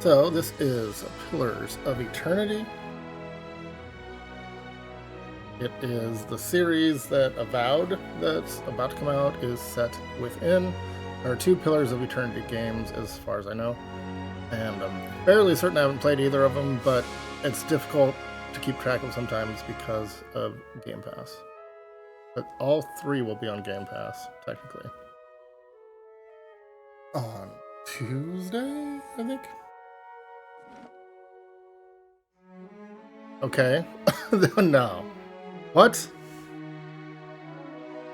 So this is Pillars of Eternity. It is the series that Avowed that's about to come out is set within. There are two Pillars of Eternity games as far as I know. And I'm fairly certain I haven't played either of them, but it's difficult to keep track of sometimes because of Game Pass. But all three will be on Game Pass, technically. On Tuesday, I think? Okay. No. What?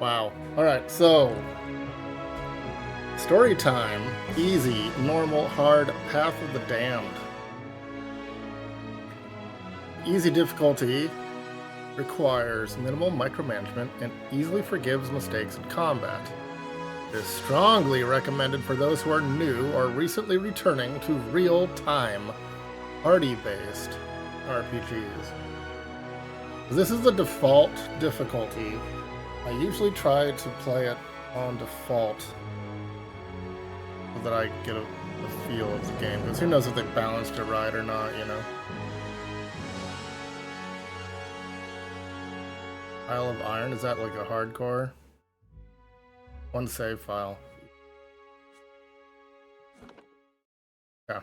Wow. Alright, so story time. Easy, normal, hard, Path of the Damned. Easy difficulty requires minimal micromanagement and easily forgives mistakes in combat. It is strongly recommended for those who are new or recently returning to real-time, party-based RPGs. This is the default difficulty. I usually try to play it on default so that I get a feel of the game, because who knows if they balanced it right or not, you know? Isle of Iron, is that like a hardcore? One save file. Yeah.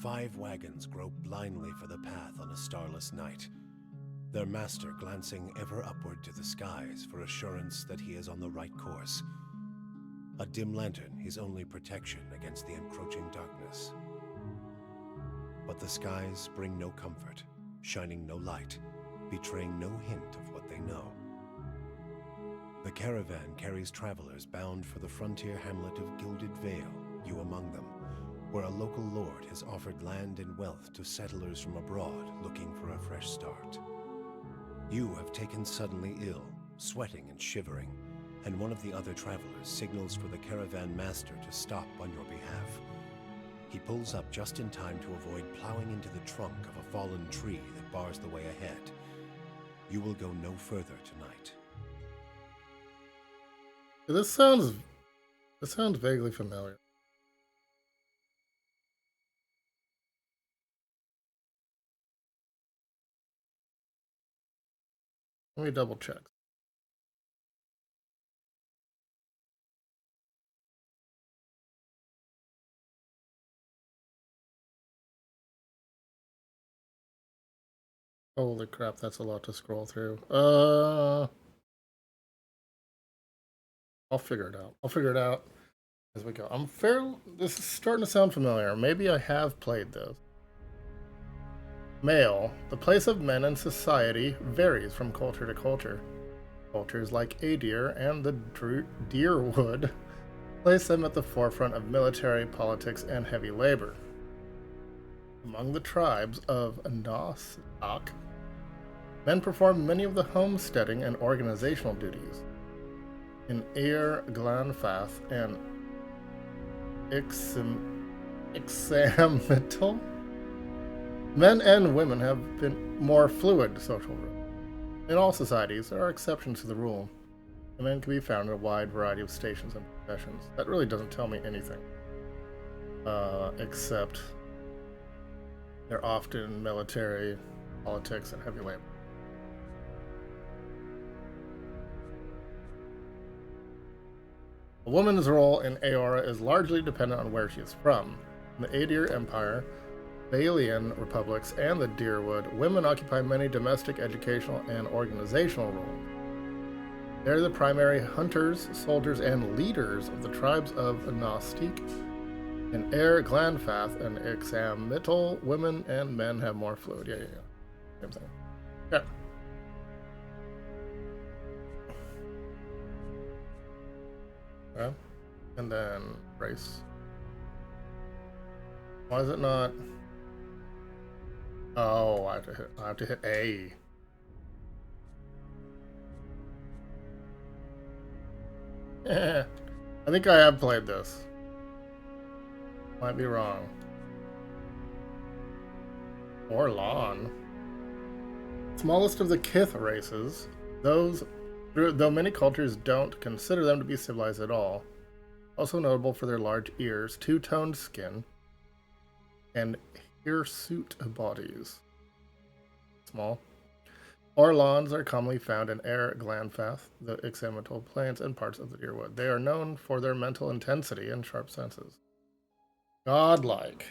Five wagons grope blindly for the path on a starless night, their master glancing ever upward to the skies for assurance that he is on the right course. A dim lantern his only protection against the encroaching darkness. But the skies bring no comfort, shining no light, betraying no hint of what they know. The caravan carries travelers bound for the frontier hamlet of Gilded Vale, you among them, where a local lord has offered land and wealth to settlers from abroad looking for a fresh start. You have taken suddenly ill, sweating and shivering, and one of the other travelers signals for the caravan master to stop on your behalf. He pulls up just in time to avoid plowing into the trunk of a fallen tree that bars the way ahead. You will go no further tonight. This sounds vaguely familiar. Let me double check. Holy crap, that's a lot to scroll through. I'll figure it out. I'll figure it out as we go. This is starting to sound familiar. Maybe I have played this. Male. The place of men in society varies from culture to culture. Cultures like Adir and the Deerwood place them at the forefront of military, politics, and heavy labor. Among the tribes of Nostoc, men perform many of the homesteading and organizational duties. In Air Glanfath and Ixamital, men and women have been more fluid social roles. In all societies, there are exceptions to the rule, and men can be found in a wide variety of stations and professions. That really doesn't tell me anything, except they're often military, politics, and heavy labor. A woman's role in Aora is largely dependent on where she is from. In the Adir Empire, Balian republics, and the Deerwood, women occupy many domestic, educational, and organizational roles. They're the primary hunters, soldiers, and leaders of the tribes of Gnostic. In Air Glanfath and Ixamital, women and men have more fluid. Yeah. Same thing. Yeah. Okay. And then race. Why is it not? Oh, I have to hit A. I think I have played this. Might be wrong. Orlan. Smallest of the Kith races, those Though many cultures don't consider them to be civilized at all. Also notable for their large ears, two-toned skin, and hirsute bodies. Small. Orlons are commonly found in air Glanfath, the Ixamital plains, and parts of the Deerwood. They are known for their mental intensity and sharp senses. Godlike.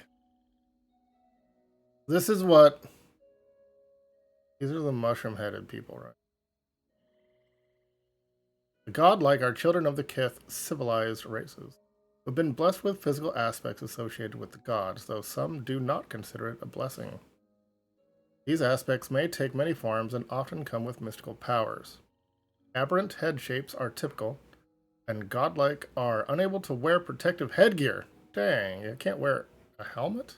This is what... These are the mushroom-headed people, right? The godlike are children of the Kith, civilized races, who have been blessed with physical aspects associated with the gods, though some do not consider it a blessing. These aspects may take many forms and often come with mystical powers. Aberrant head shapes are typical, and godlike are unable to wear protective headgear. Dang, you can't wear a helmet?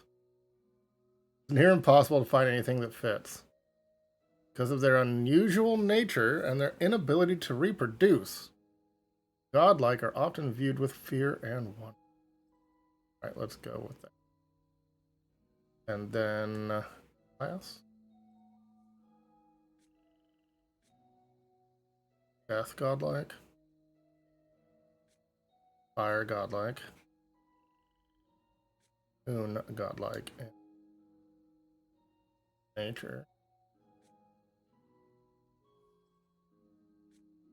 It's near impossible to find anything that fits. Because of their unusual nature and their inability to reproduce, godlike are often viewed with fear and wonder. Alright, let's go with that. And then class. Death godlike. Fire godlike. Moon godlike. And nature.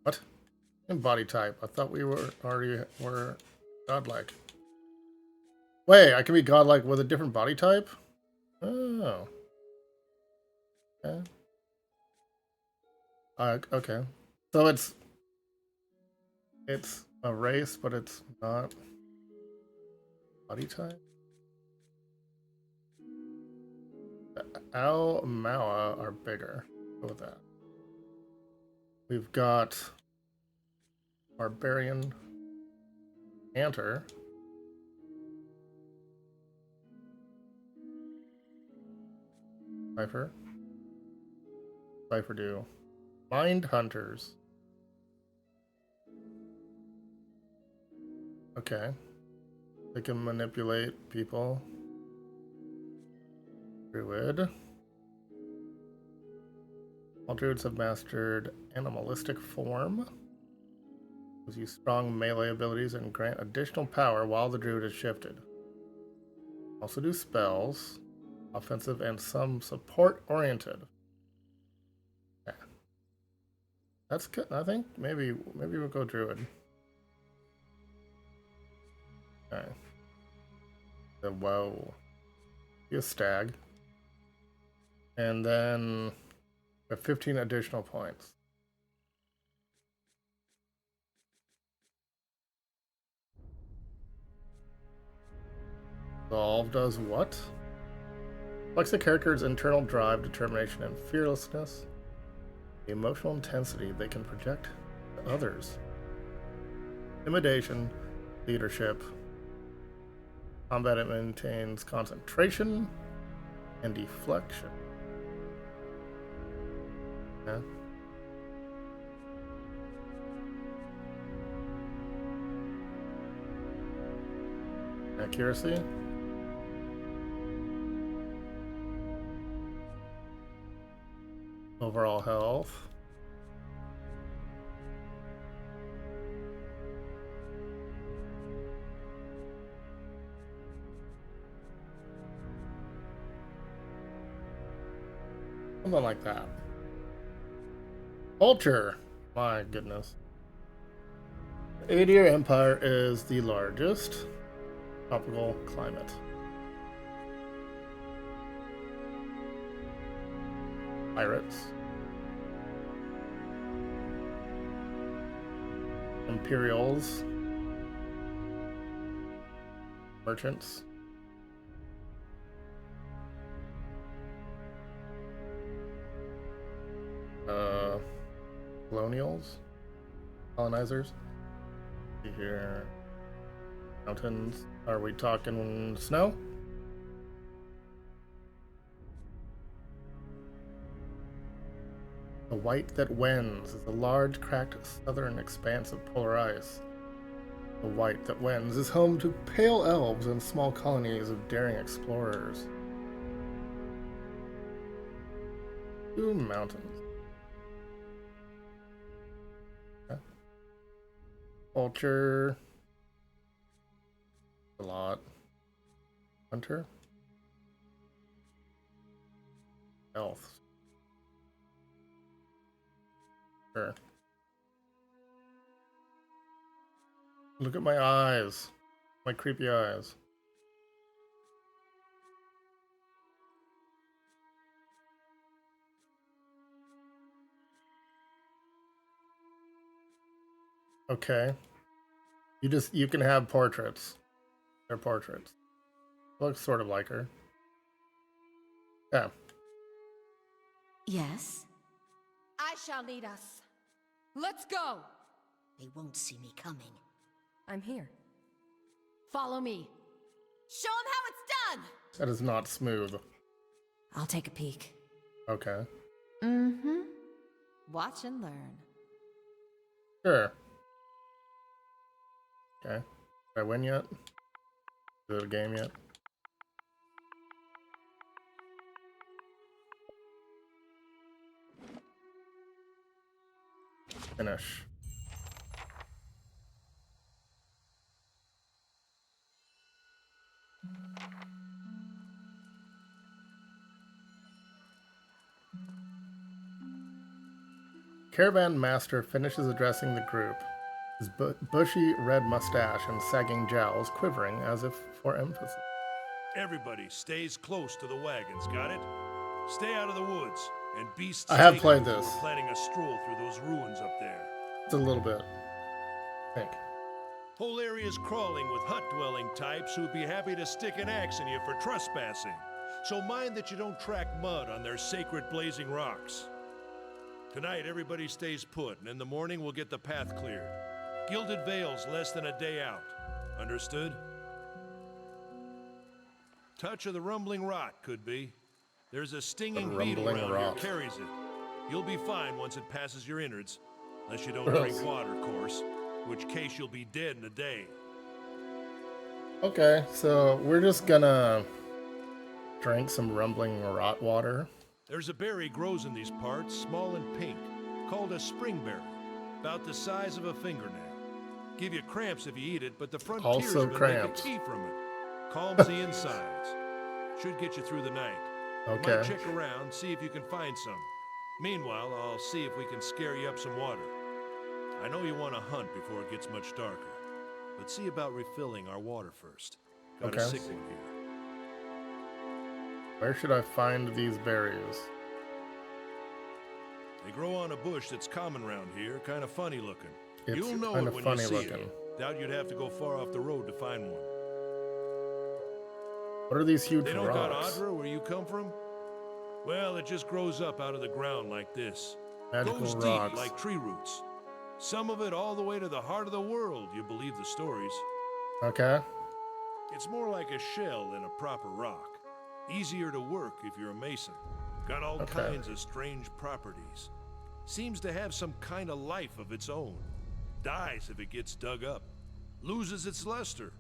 What? And body type. I thought we were godlike. Wait, I can be godlike with a different body type? Oh. Okay. Okay. So it's a race, but it's not body type. Al Mawa are bigger. Go with that. We've got Barbarian Anter. Cypher. Cypher do. Mind Hunters. Okay. They can manipulate people. Druid. All druids have mastered animalistic form. Those use strong melee abilities and grant additional power while the druid is shifted. Also do spells, offensive and some support oriented. Yeah. That's good. I think maybe we'll go druid. Okay. Then whoa. Be a stag. And then 15 additional points. Solve does what? Reflects the character's internal drive, determination, and fearlessness. The emotional intensity they can project to others. Intimidation, leadership. Combat, it maintains concentration and deflection. Yeah. Accuracy. Overall health. Something like that. Culture. My goodness. The Aedir Empire is the largest tropical climate. Pirates. Imperials. Merchants. Colonials. Colonizers. Here. Mountains. Are we talking snow? The white that wends is a large, cracked southern expanse of polar ice. The white that wends is home to pale elves and small colonies of daring explorers. 2 mountains. Culture. A lot. Hunter. Health. Sure. Look at my eyes. My creepy eyes. Okay. You can have portraits. They're portraits. Looks sort of like her. Yeah. Yes? I shall lead us. Let's go! They won't see me coming. I'm here. Follow me. Show them how it's done! That is not smooth. I'll take a peek. Okay. Mm-hmm. Watch and learn. Sure. Okay. Did I win yet? Is it a game yet? Finish. Caravan Master finishes addressing the group, his bushy red mustache and sagging jowls quivering as if for emphasis. Everybody stays close to the wagons, got it? Stay out of the woods, and beasts I have take played you this. We're planning a stroll through those ruins up there. It's a little bit. I think. Whole area's crawling with hut-dwelling types who'd be happy to stick an axe in you for trespassing. So mind that you don't track mud on their sacred blazing rocks. Tonight, everybody stays put, and in the morning we'll get the path cleared. Gilded Vale's less than a day out. Understood? Touch of the rumbling rot, could be. There's a stinging beetle rumbling around rot. here carries it. You'll be fine once it passes your innards. Unless you don't Gross. drink water, of course. In which case you'll be dead in a day. Okay, so we're just gonna drink some rumbling rot water. There's a berry grows in these parts, small and pink, called a springberry, about the size of a fingernail. Give you cramps if you eat it, but the frontiersmen Also make a cramps. tea from it. Calms the insides. Should get you through the night. Okay. Might check around, see if you can find some. Meanwhile, I'll see if we can scare you up some water. I know you want to hunt before it gets much darker, but see about refilling our water first. Got a Okay. sick one here. Where should I find these berries? They grow on a bush that's common round here, kind of funny looking. It's You'll know kind it of when funny you see looking. it. Doubt you'd have to go far off the road to find one. What are these huge They don't got rocks? Adra where you come from? Well, it just grows up out of the ground like this. Magical Goes rocks. deep like tree roots. Some of it all the way to the heart of the world, you believe the stories. Okay. It's more like a shell than a proper rock. Easier to work if you're a mason. Got all Okay. kinds of strange properties. Seems to have some kind of life of its own. Dies if it gets dug up. Loses its luster.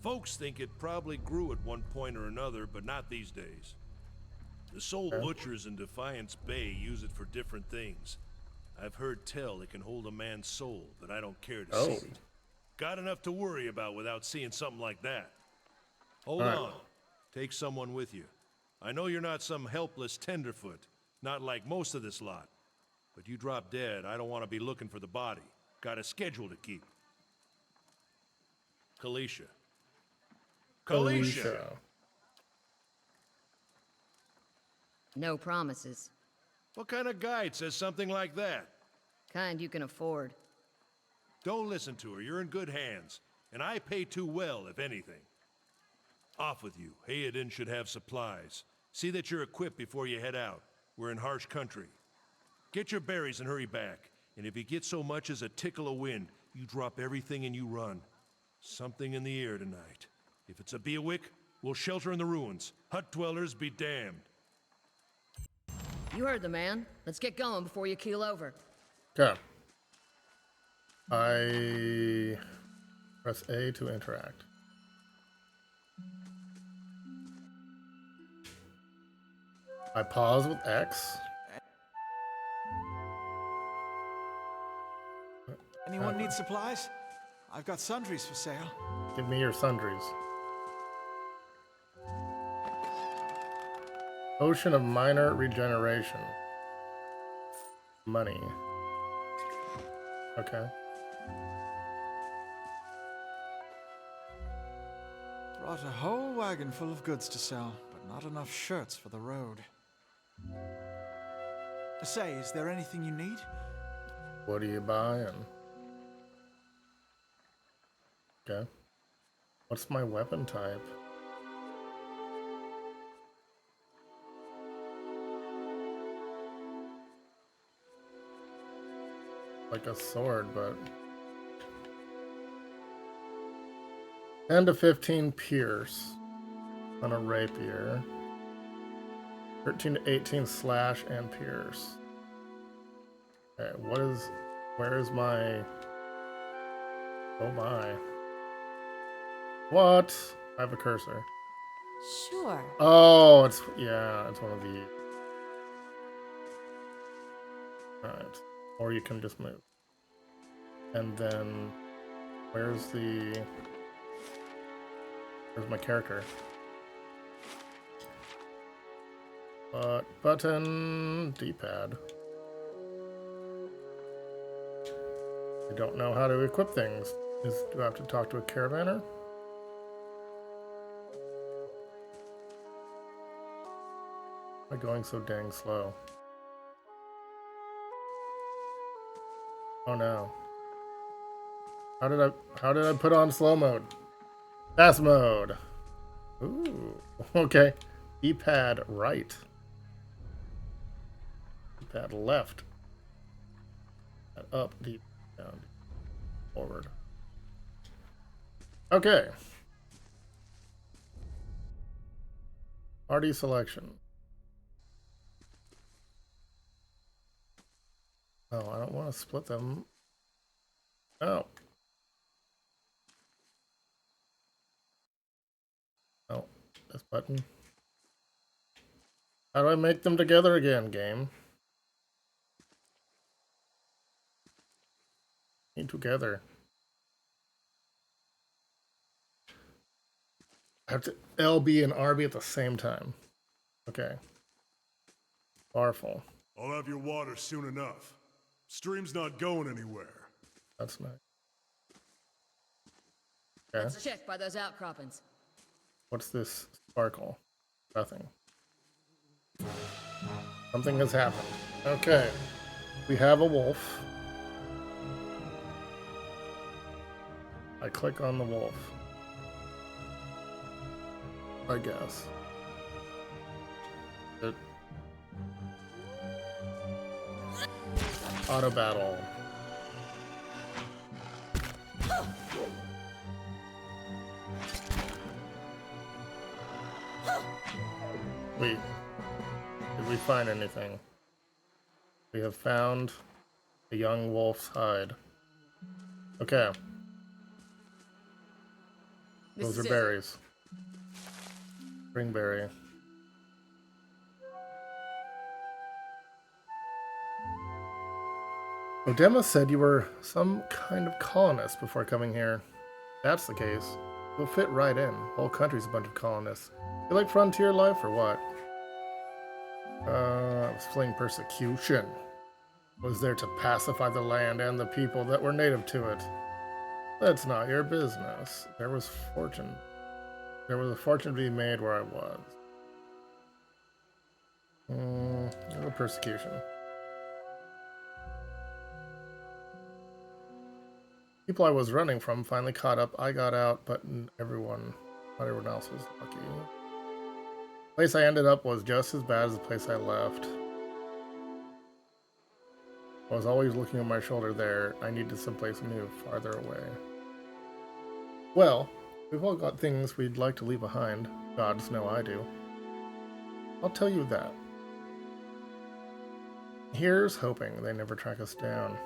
Folks think it probably grew at one point or another, but not these days. The soul Okay. butchers in Defiance Bay use it for different things. I've heard tell it can hold a man's soul, but I don't care to see Oh. it. Got enough to worry about without seeing something like that. Hold All right. on. Take someone with you. I know you're not some helpless tenderfoot, not like most of this lot. But you drop dead, I don't want to be looking for the body. Got a schedule to keep. Kalisha. Alicia. No promises. What kind of guide says something like that? Kind you can afford. Don't listen to her. You're in good hands. And I pay too well, if anything. Off with you. Hayadin should have supplies. See that you're equipped before you head out. We're in harsh country. Get your berries and hurry back. And if you get so much as a tickle of wind, you drop everything and you run. Something in the air tonight. If it's a Beawick, we'll shelter in the ruins. Hut dwellers be damned. You heard the man. Let's get going before you keel over. Okay. I press A to interact. I pause with X. Anyone need supplies? I've got sundries for sale. Give me your sundries. Ocean of minor regeneration. Money. Okay. Brought a whole wagon full of goods to sell, but not enough shirts for the road. Say, is there anything you need? What are you buying? Okay. What's my weapon type? Like a sword, but 10 to 15 pierce on a rapier. 13 to 18 slash and pierce. Okay, where is my, oh my. What? I have a cursor. Sure. Oh, it's one of the. Alright. Or you can just move. And then where's my character? Button D-pad. I don't know how to equip things. Do I have to talk to a caravaner? Why am I going so dang slow? Oh no. How did I put on slow mode? Fast mode. Ooh. Okay. D-pad right. D-pad left. Up, deep, down, forward. Okay. Party selection. Oh, I don't want to split them. Oh. Oh, this button. How do I make them together again, game? Need together. I have to LB and RB at the same time. Okay. Powerful. I'll have your water soon enough. Stream's not going anywhere. That's nice. Okay. Let's check by those outcroppings. What's this sparkle? Nothing. Something has happened. Okay. We have a wolf. I click on the wolf. I guess. It... Auto battle. Wait. Did we find anything? We have found a young wolf's hide. Okay. Those are berries. Springberry. Odema said you were some kind of colonist before coming here. If that's the case, you'll fit right in. The whole country's a bunch of colonists. You like frontier life or what? I was fleeing persecution. Was there to pacify the land and the people that were native to it. That's not your business. There was a fortune to be made where I was. No persecution. People I was running from finally caught up. I got out, but not everyone else was lucky. The place I ended up was just as bad as the place I left. I was always looking over my shoulder there. I needed someplace new, farther away. Well, we've all got things we'd like to leave behind. Gods know I do. I'll tell you that. Here's hoping they never track us down.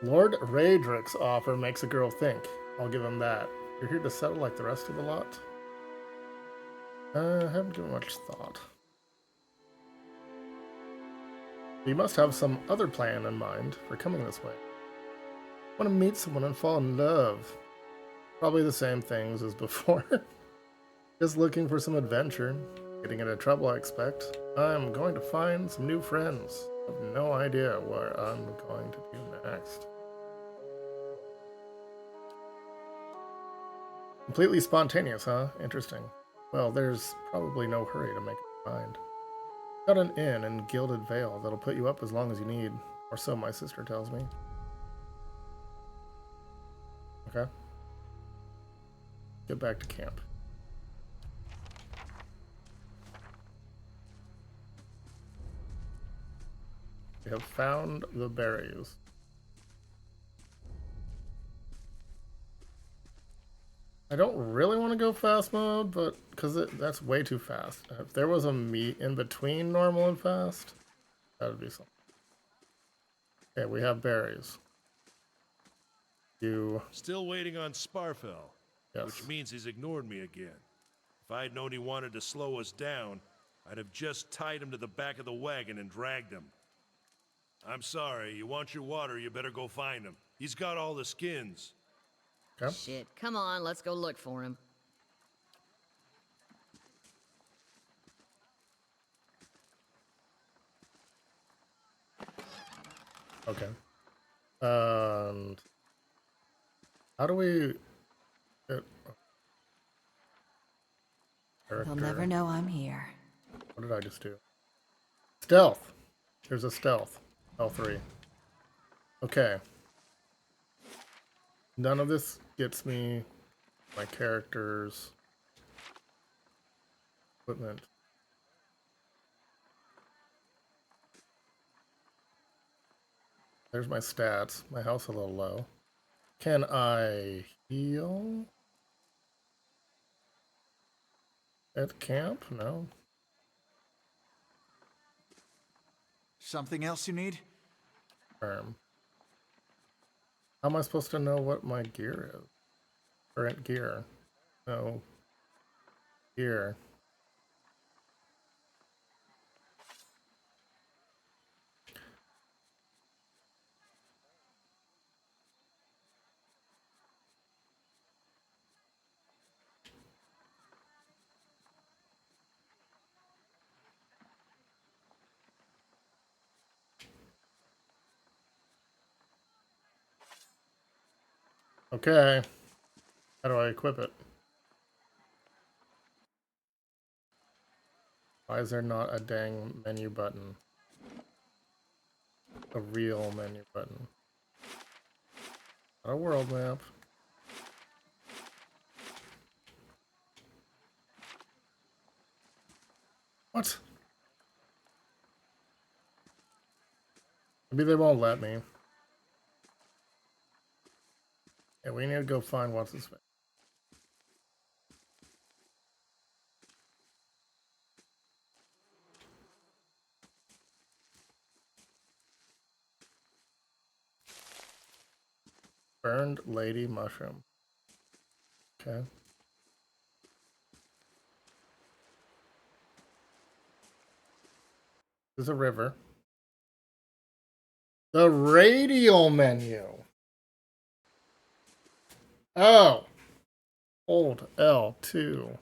Lord Raedric's offer makes a girl think. I'll give him that. You're here to settle like the rest of the lot? I haven't given much thought. You must have some other plan in mind for coming this way. Want to meet someone and fall in love. Probably the same things as before. Just looking for some adventure. Getting into trouble, I expect. I'm going to find some new friends. I have no idea what I'm going to do next. Completely spontaneous, huh? Interesting. Well, there's probably no hurry to make up your mind. Got an inn in Gilded Vale that'll put you up as long as you need. Or so my sister tells me. Okay. Get back to camp. We have found the berries. I don't really want to go fast mode, but because that's way too fast. If there was a meat in between normal and fast, that would be something. Okay, we have berries. You. Still waiting on Sparfell. Yes. Which means he's ignored me again. If I'd known he wanted to slow us down, I'd have just tied him to the back of the wagon and dragged him. I'm sorry, you want your water, you better go find him. He's got all the skins. Okay. Shit, come on, let's go look for him. Okay. And how do we get They'll never know I'm here. What did I just do? Stealth. There's a stealth. L3. Okay. None of this gets me my character's equipment. There's my stats. My health's a little low. Can I heal at camp? No. Something else you need? How am I supposed to know what my gear is? Current gear. No. Gear. Okay. How do I equip it? Why is there not a dang menu button? A real menu button. Not a world map. What? Maybe they won't let me. Yeah, we need to go find what's his face. Burned Lady Mushroom. Okay. There's a river. The radial menu. Oh. Hold L2.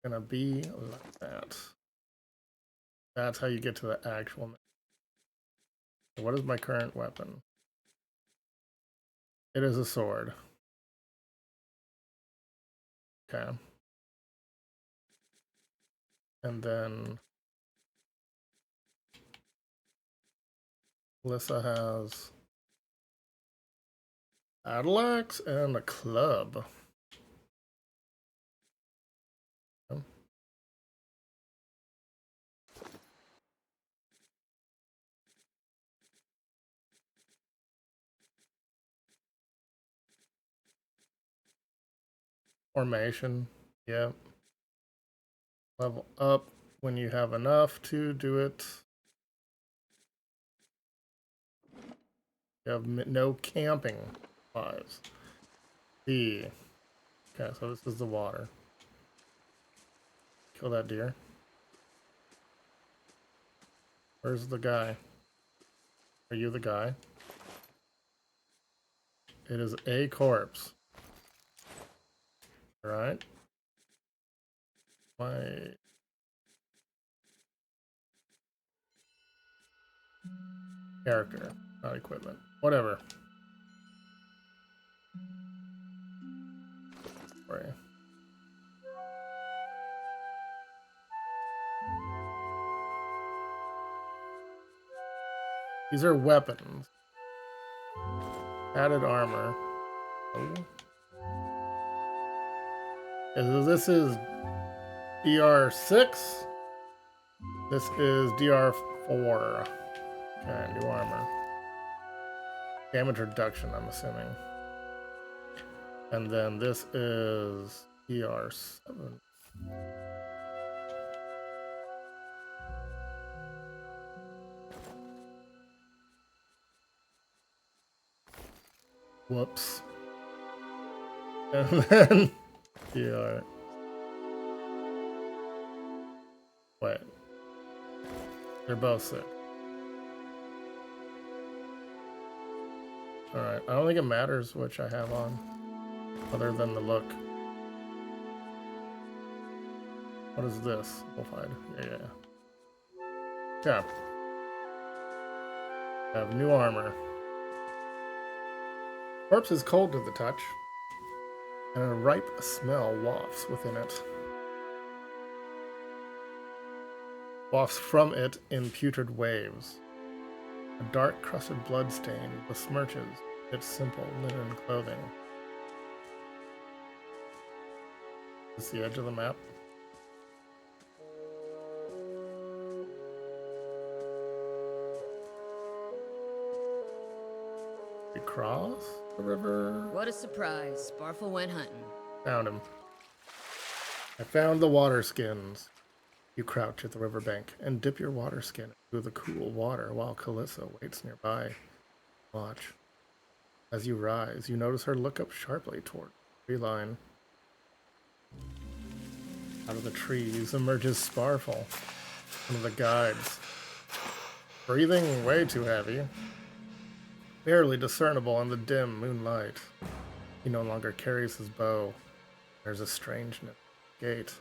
Gonna be like that. That's how you get to the actual menu. So what is my current weapon? It is a sword. Okay. And then Alyssa has battle axe and a club. Formation. Yep. Level up when you have enough to do it. You have no camping supplies. B. Okay, so this is the water. Kill that deer. Where's the guy? Are you the guy? It is a corpse. Alright. My... character, not equipment. Whatever. Sorry. These are weapons. Added armor. Oh. So this is DR6. This is DR4. Okay, new armor. Damage reduction, I'm assuming. And then this is DR7. Whoops. And then DR. Wait. They're both sick. Alright, I don't think it matters which I have on, other than the look. What is this? Wolfhide. Yeah. Yeah. I have new armor. Corpse is cold to the touch, and a ripe smell wafts within it. Wafts from it in putrid waves. A dark crusted blood stain besmirches its simple linen clothing. Is this the edge of the map? We cross the river. What a surprise. Sparfle went hunting. Found him. I found the water skins. You crouch at the riverbank and dip your water skin into the cool water while Calissa waits nearby. Watch. As you rise, you notice her look up sharply toward the tree line. Out of the trees emerges Sparfle, one of the guides. Breathing way too heavy. Barely discernible in the dim moonlight. He no longer carries his bow. There's a strangeness. Gait.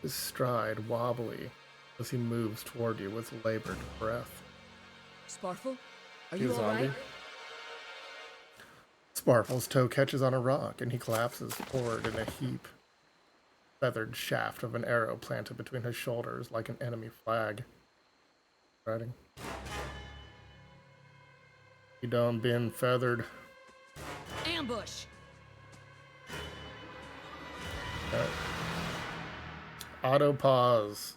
His stride wobbly as he moves toward you with labored breath. Sparfle? Are you zombie. alright? Sparfle's toe catches on a rock and he collapses forward in a heap. Feathered shaft of an arrow planted between his shoulders like an enemy flag. Riding. You don't been feathered. Ambush! Okay. Auto pause.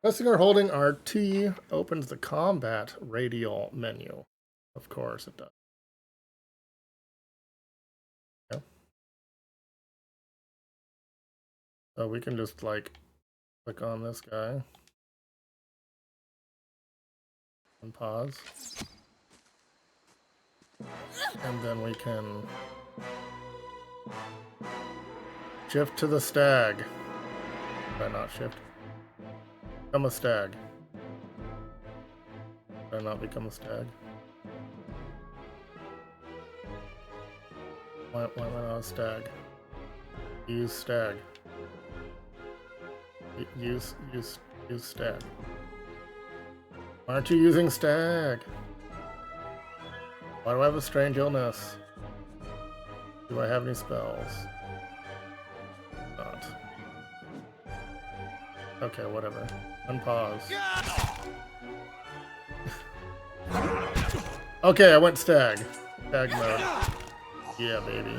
Pressing or holding RT opens the combat radial menu. Of course it does. Yeah. So we can just like click on this guy and pause. And then we can shift to the stag. Did I not shift? Become a stag. Did I not become a stag? Why am I not a stag? Use stag. Use stag. Why aren't you using stag? Why do I have a strange illness? Do I have any spells? Not. Okay, whatever. Unpause. Okay, I went stag. Stag mode. Yeah, baby.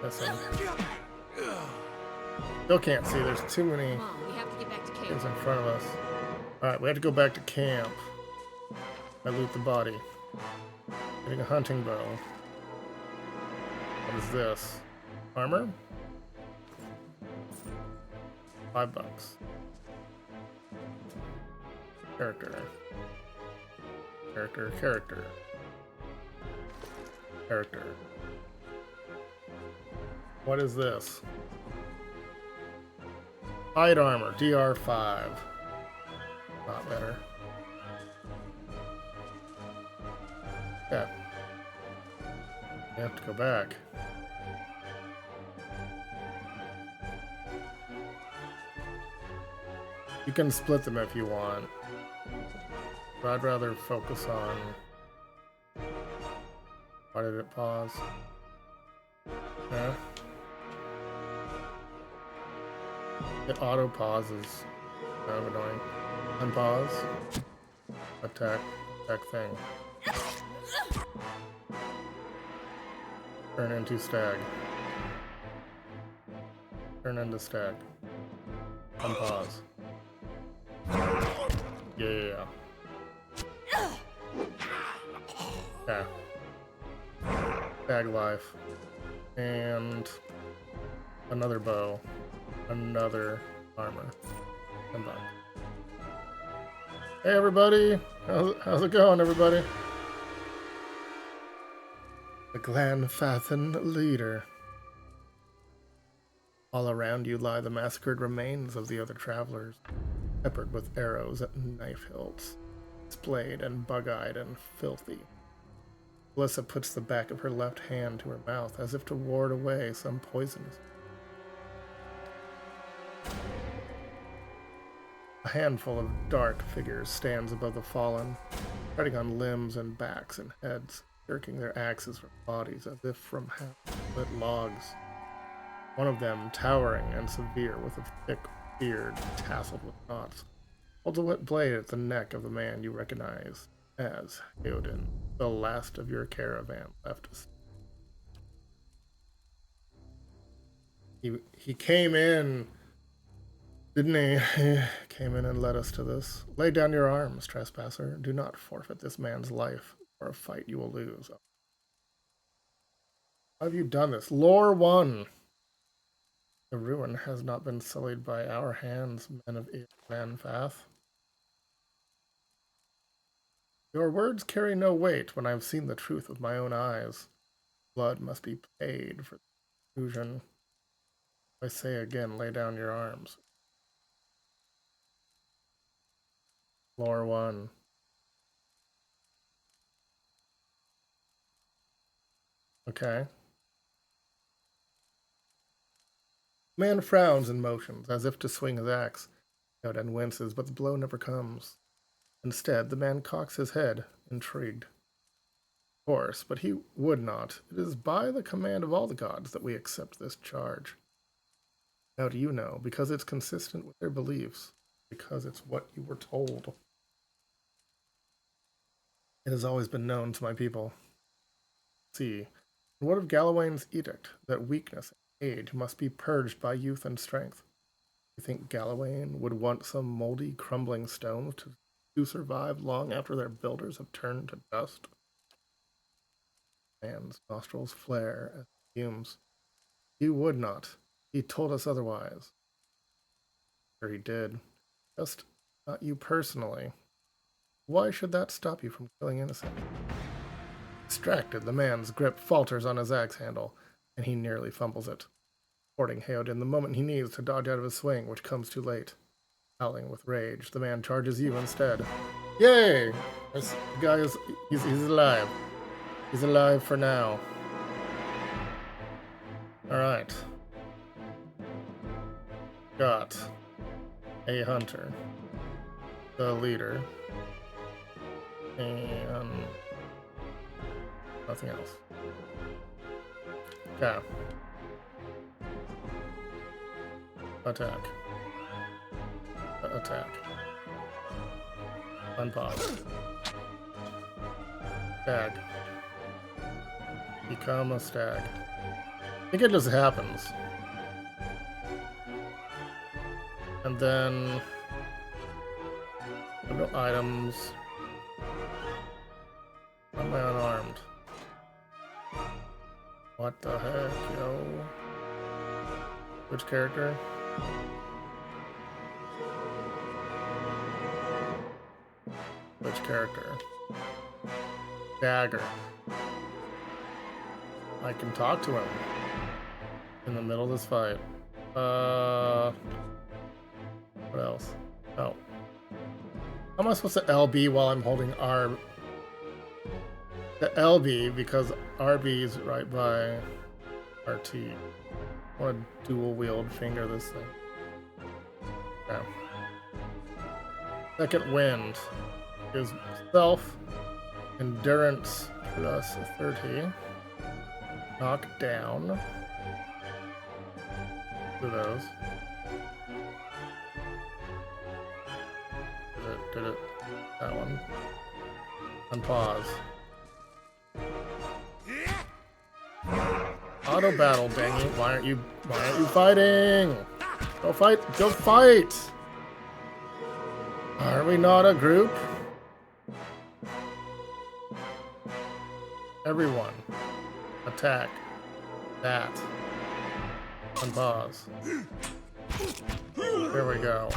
Listen. Still can't see. There's too many Come on, we have to get back to camp. things in front of us. Alright, we have to go back to camp. I loot the body. Getting a hunting bow. What is this? Armor? $5. Character. Character. What is this? Light armor, DR5. Not better. Yeah. You have to go back. You can split them if you want. But I'd rather focus on... Why did it pause? Yeah. It auto pauses. Kind of annoying. Unpause. Attack. Attack thing. Turn into stag. Turn into stag. Unpause. Yeah. Okay. Stag life. And another bow. Another armor. I'm done. Hey everybody! How's it going, everybody? The Glenfathan leader. All around you lie the massacred remains of the other travelers, peppered with arrows and knife hilts, splayed and bug-eyed and filthy. Alyssa puts the back of her left hand to her mouth as if to ward away some poisonous. A handful of dark figures stands above the fallen, treading on limbs and backs and heads, jerking their axes from bodies as if from half-split logs. One of them, towering and severe, with a thick beard tasseled with knots, holds a wet blade at the neck of the man you recognize as Heodin, the last of your caravan left us. He came in, didn't he? He came in and led us to this. Lay down your arms, trespasser. Do not forfeit this man's life, or a fight you will lose. How have you done this? Lore 1. The ruin has not been sullied by our hands, men of Glenfath. Your words carry no weight when I have seen the truth with my own eyes. Blood must be paid for the illusion. I say again, lay down your arms. Lore 1. Okay. Man frowns and motions, as if to swing his axe. Heodin winces, but the blow never comes. Instead, the man cocks his head, intrigued. Of course, but he would not. It is by the command of all the gods that we accept this charge. How do you know? Because it's consistent with their beliefs. Because it's what you were told. It has always been known to my people. See, what of Galawain's edict, that weakness and age must be purged by youth and strength? You think Galawain would want some moldy, crumbling stones to survive long after their builders have turned to dust? Man's nostrils flare as he fumes. He would not. He told us otherwise. Sure he did. Just not you personally. Why should that stop you from killing innocent? Distracted, the man's grip falters on his axe handle, and he nearly fumbles it, affording Heodin the moment he needs to dodge out of his swing, which comes too late. Howling with rage, the man charges you instead. Yay! This guy is he's alive. He's alive for now. Alright. Got a hunter, the leader, and nothing else. Okay. Attack. Attack. Unpause. Stag. Become a stag. I think it just happens. And then no items. Am I unarmed? What the heck, yo? Which character? Which character? Dagger. I can talk to him in the middle of this fight. What else? Oh. How am I supposed to LB while I'm holding R? The LB because RB is right by RT. I want to dual wield finger this thing. Okay. Second wind is self endurance plus 30. Knock down. Do those. Did it. That one. Unpause. Auto battle, dang it. Why aren't you fighting? Go fight! Go fight! Are we not a group? Everyone. Attack. That. Unpause. There we go.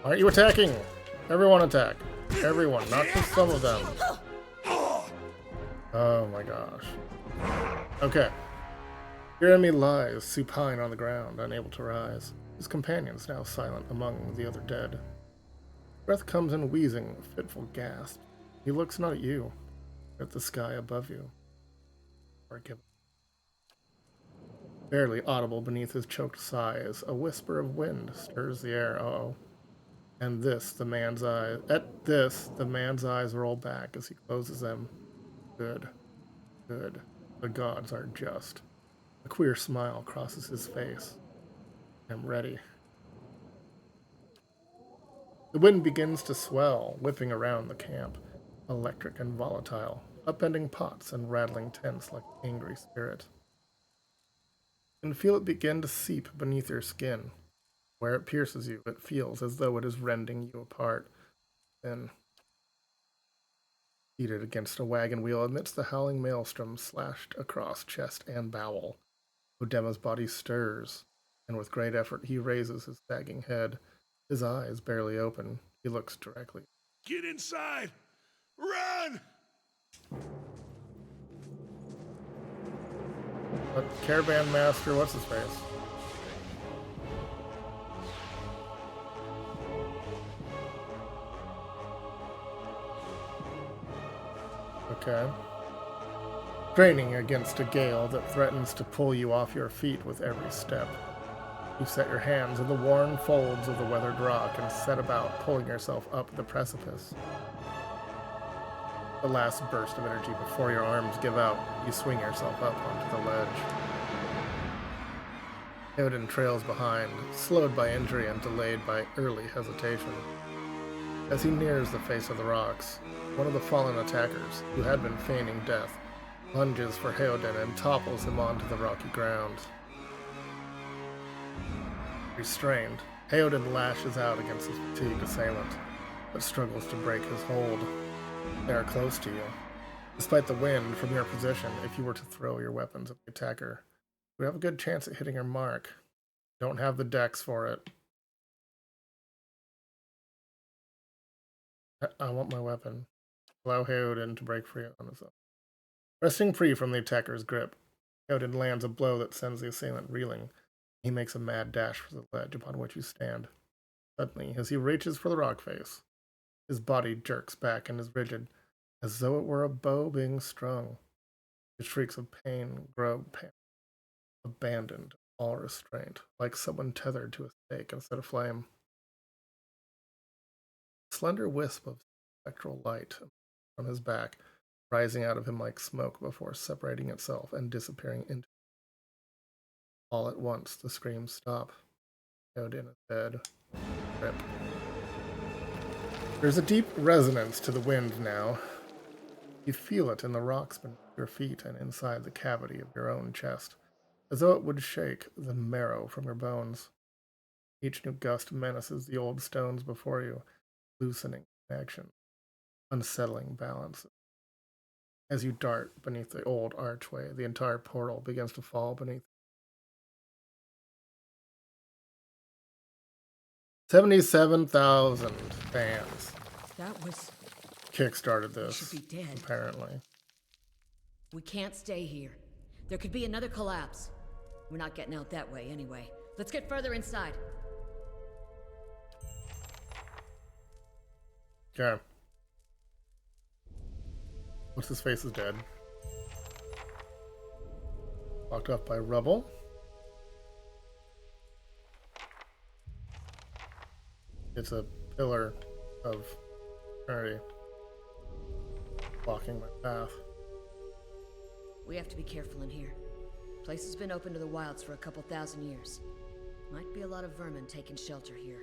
Aren't you attacking? Everyone attack. Everyone, not just some of them. Oh my gosh. Okay. Your enemy lies, supine on the ground, unable to rise. His companions now silent among the other dead. Breath comes in wheezing, fitful gasp. He looks not at you, but at the sky above you. Forgive. Barely audible beneath his choked sighs, a whisper of wind stirs the air. Uh-oh. And the man's eyes roll back as he closes them. Good. Good. The gods are just. A queer smile crosses his face. I'm ready. The wind begins to swell, whipping around the camp, electric and volatile, upending pots and rattling tents like an angry spirit. You can feel it begin to seep beneath your skin. Where it pierces you, it feels as though it is rending you apart. Then, seated against a wagon wheel amidst the howling maelstrom slashed across chest and bowel, Udema's body stirs, and with great effort he raises his sagging head. His eyes barely open. He looks directly. Get inside! Run! But Caravan Master, what's his face? Okay. Straining against a gale that threatens to pull you off your feet with every step. You set your hands in the worn folds of the weathered rock and set about pulling yourself up the precipice. The last burst of energy before your arms give out, you swing yourself up onto the ledge. Theoden trails behind, slowed by injury and delayed by early hesitation. As he nears the face of the rocks, one of the fallen attackers, who had been feigning death, lunges for Theoden and topples him onto the rocky ground. Restrained, Theoden lashes out against his fatigued assailant, but struggles to break his hold. They are close to you. Despite the wind from your position, if you were to throw your weapons at the attacker, you have a good chance at hitting your mark. Don't have the dex for it. I want my weapon. Allow Theoden to break free on his own. Wresting free from the attacker's grip, Theoden lands a blow that sends the assailant reeling. He makes a mad dash for the ledge upon which you stand. Suddenly, as he reaches for the rock face, his body jerks back and is rigid, as though it were a bow being strung. His shrieks of pain grow abandoned, all restraint, like someone tethered to a stake instead of flame. A slender wisp of spectral light from his back, rising out of him like smoke before separating itself and disappearing into. All at once, the screams stop. Theoden is dead. Rip. There's a deep resonance to the wind now. You feel it in the rocks beneath your feet and inside the cavity of your own chest, as though it would shake the marrow from your bones. Each new gust menaces the old stones before you, loosening action, unsettling balance. As you dart beneath the old archway, the entire portal begins to fall beneath. 77,000 fans That was... kickstarted this, should be dead. apparently. We can't stay here. There could be another collapse. We're not getting out that way anyway. Let's get further inside. Okay. What's his face is dead. Locked up by rubble. It's a pillar of eternity blocking my path. We have to be careful in here. Place has been open to the wilds for a couple thousand years. Might be a lot of vermin taking shelter here.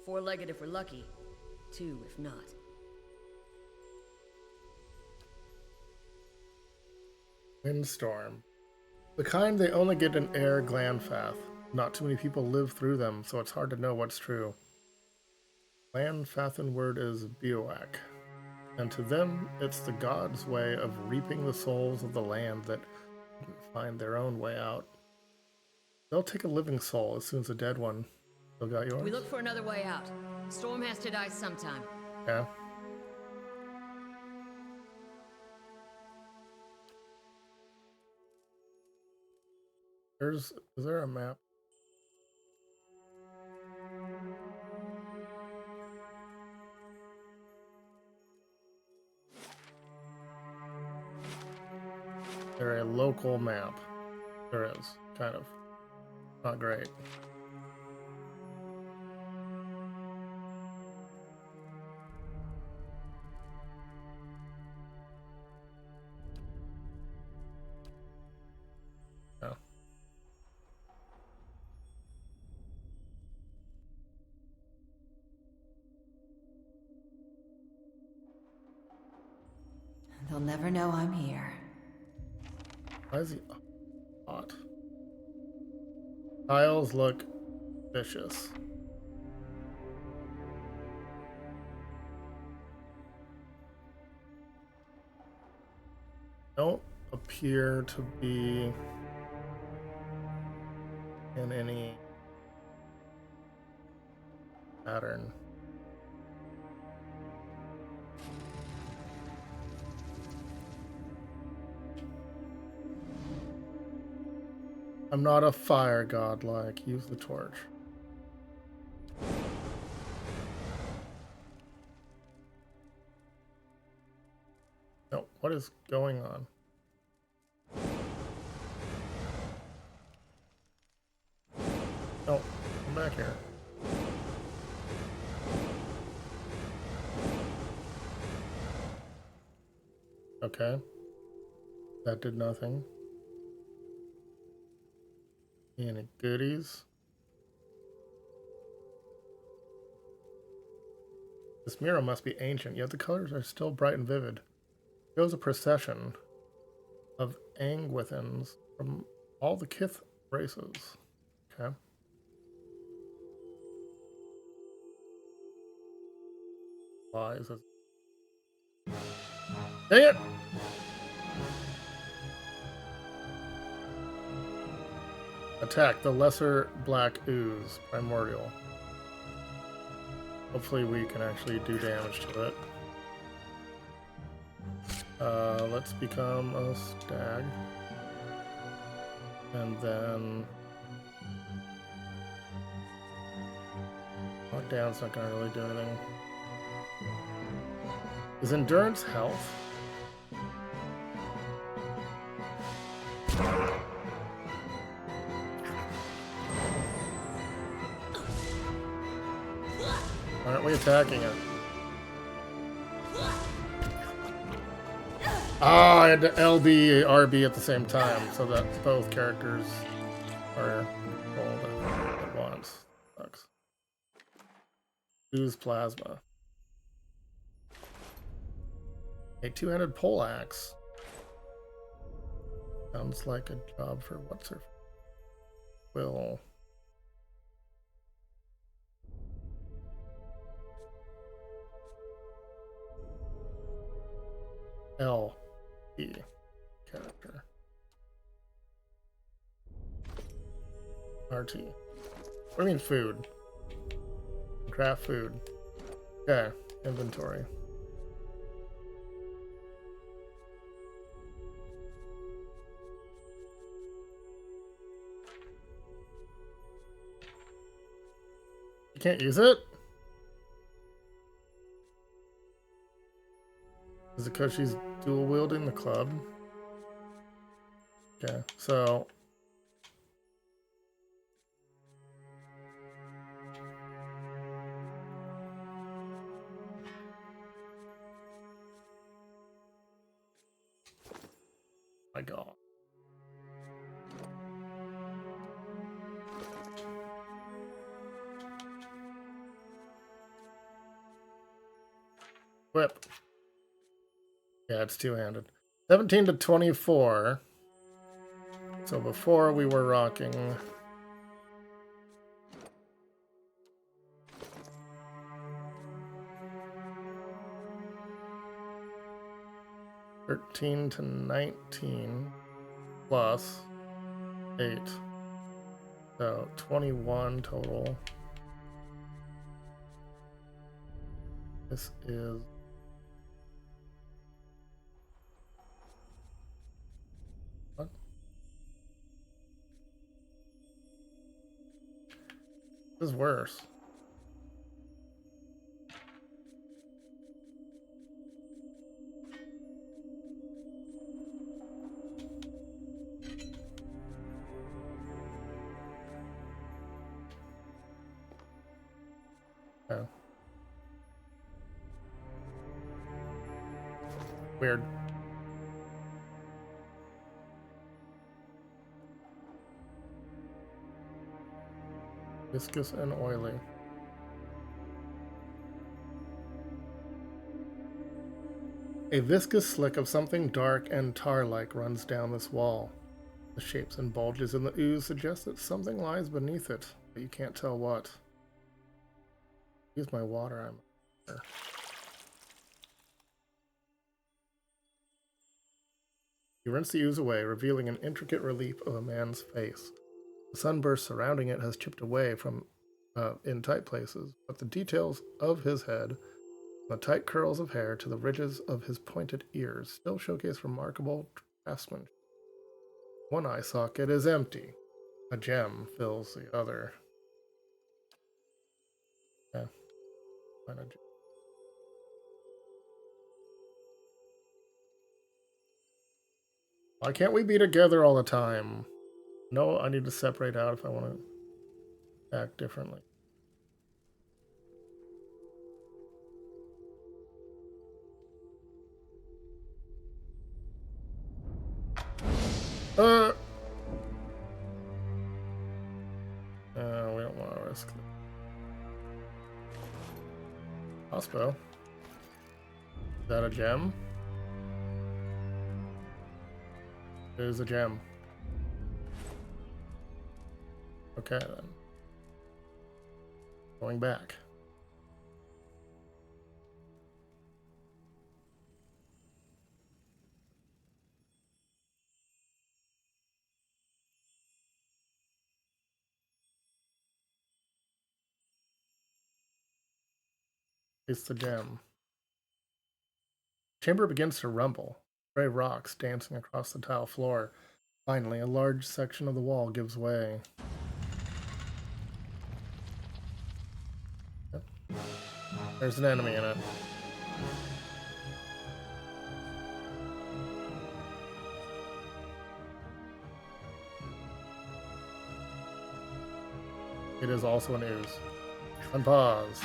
4-legged if we're lucky. 2 if not. Windstorm. The kind they only get in Air Glanfath. Not too many people live through them, so it's hard to know what's true. Glanfathan word is Bioak, and to them it's the gods' way of reaping the souls of the land that didn't find their own way out. They'll take a living soul as soon as a dead one. Still got yours? We look for another way out. Storm has to die sometime. Yeah. Is there a map? Is there a local map? There is, kind of. Not great. No. They'll never know I'm here. Why is he hot? Tiles look vicious. Don't appear to be in any pattern. I'm not a fire god like. Use the torch. No, what is going on? No, come back here. Okay. That did nothing. Any goodies? This mural must be ancient, yet the colors are still bright and vivid. It shows a procession of Angwithans from all the Kith races. Okay. Why is it? Dang it! Attack the lesser black ooze, primordial. Hopefully we can actually do damage to it. Let's become a stag. And then knockdown's not gonna really do anything. Is endurance health? Why aren't we attacking it? Ah, I had to LB RB at the same time, so that both characters are rolled at once. Sucks. Ooze plasma. A two-handed pole axe. Sounds like a job for what's her will. L-E character. RT. What do you mean food? Craft food. Okay, inventory. You can't use it? Is it because she's dual wielding the club? Okay, so. My God. Whip. Yeah, it's two-handed. 17 to 24. So before we were rocking. $13 to 19 plus 8. So 21 total. This is what? This is worse. Oh. Weird. Viscous and oily. A viscous slick of something dark and tar-like runs down this wall. The shapes and bulges in the ooze suggest that something lies beneath it, but you can't tell what. Use my water, I'm sure. You rinse the ooze away, revealing an intricate relief of a man's face. The sunburst surrounding it has chipped away from in tight places, but the details of his head, from the tight curls of hair to the ridges of his pointed ears, still showcase remarkable craftsmanship. One eye socket is empty. A gem fills the other. Yeah. Find a gem. Why can't we be together all the time? No, I need to separate out if I want to act differently. We don't want to risk it. Hospo. Is that a gem? It is a gem. Okay then. Going back. It's the gem. The chamber begins to rumble. Gray rocks dancing across the tile floor. Finally, a large section of the wall gives way. Yep. There's an enemy in it. It is also an ooze. Unpause.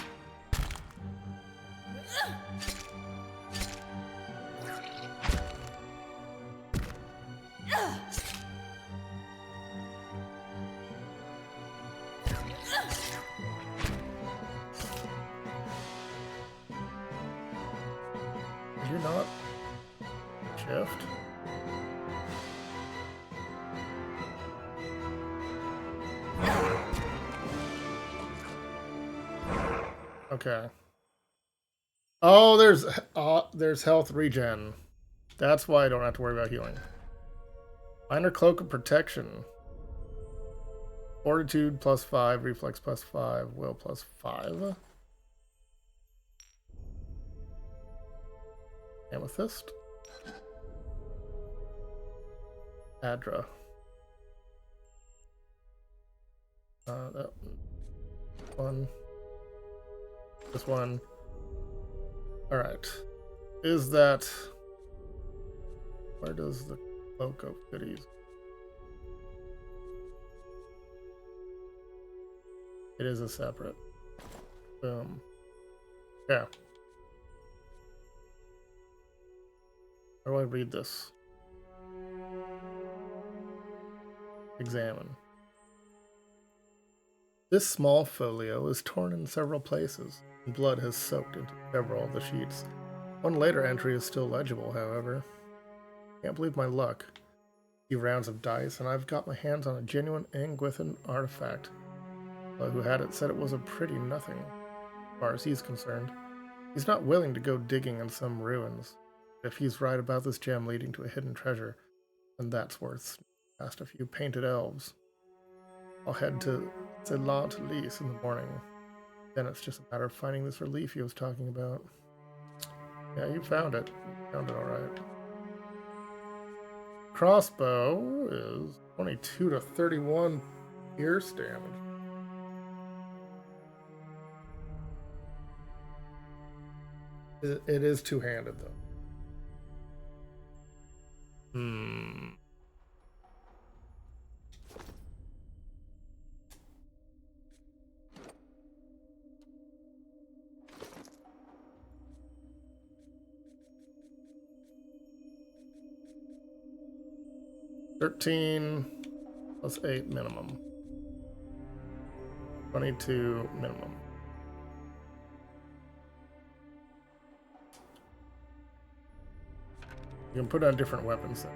Did you not shift? Okay. Oh, there's health regen. That's why I don't have to worry about healing. Minor cloak of protection. Fortitude +5, reflex +5, will +5. Amethyst. Adra. That one. This one. Alright. Is that... Where does the cloak of goodies? It is a separate. Boom. Yeah. How do I read this? Examine. This small folio is torn in several places, and blood has soaked into several of the sheets. One later entry is still legible, however. Can't believe my luck. A few rounds of dice, and I've got my hands on a genuine Angwithan artifact. The who had it said it was a pretty nothing, as far as he's concerned. He's not willing to go digging in some ruins. If he's right about this gem leading to a hidden treasure, then that's worth past a few painted elves. I'll head to Celant Lys in the morning. Then it's just a matter of finding this relief he was talking about. Yeah, you found it. You found it alright. Crossbow is 22 to 31 pierce damage. It is two-handed, though. 13 plus 8 minimum. 22 minimum. You can put on different weapons then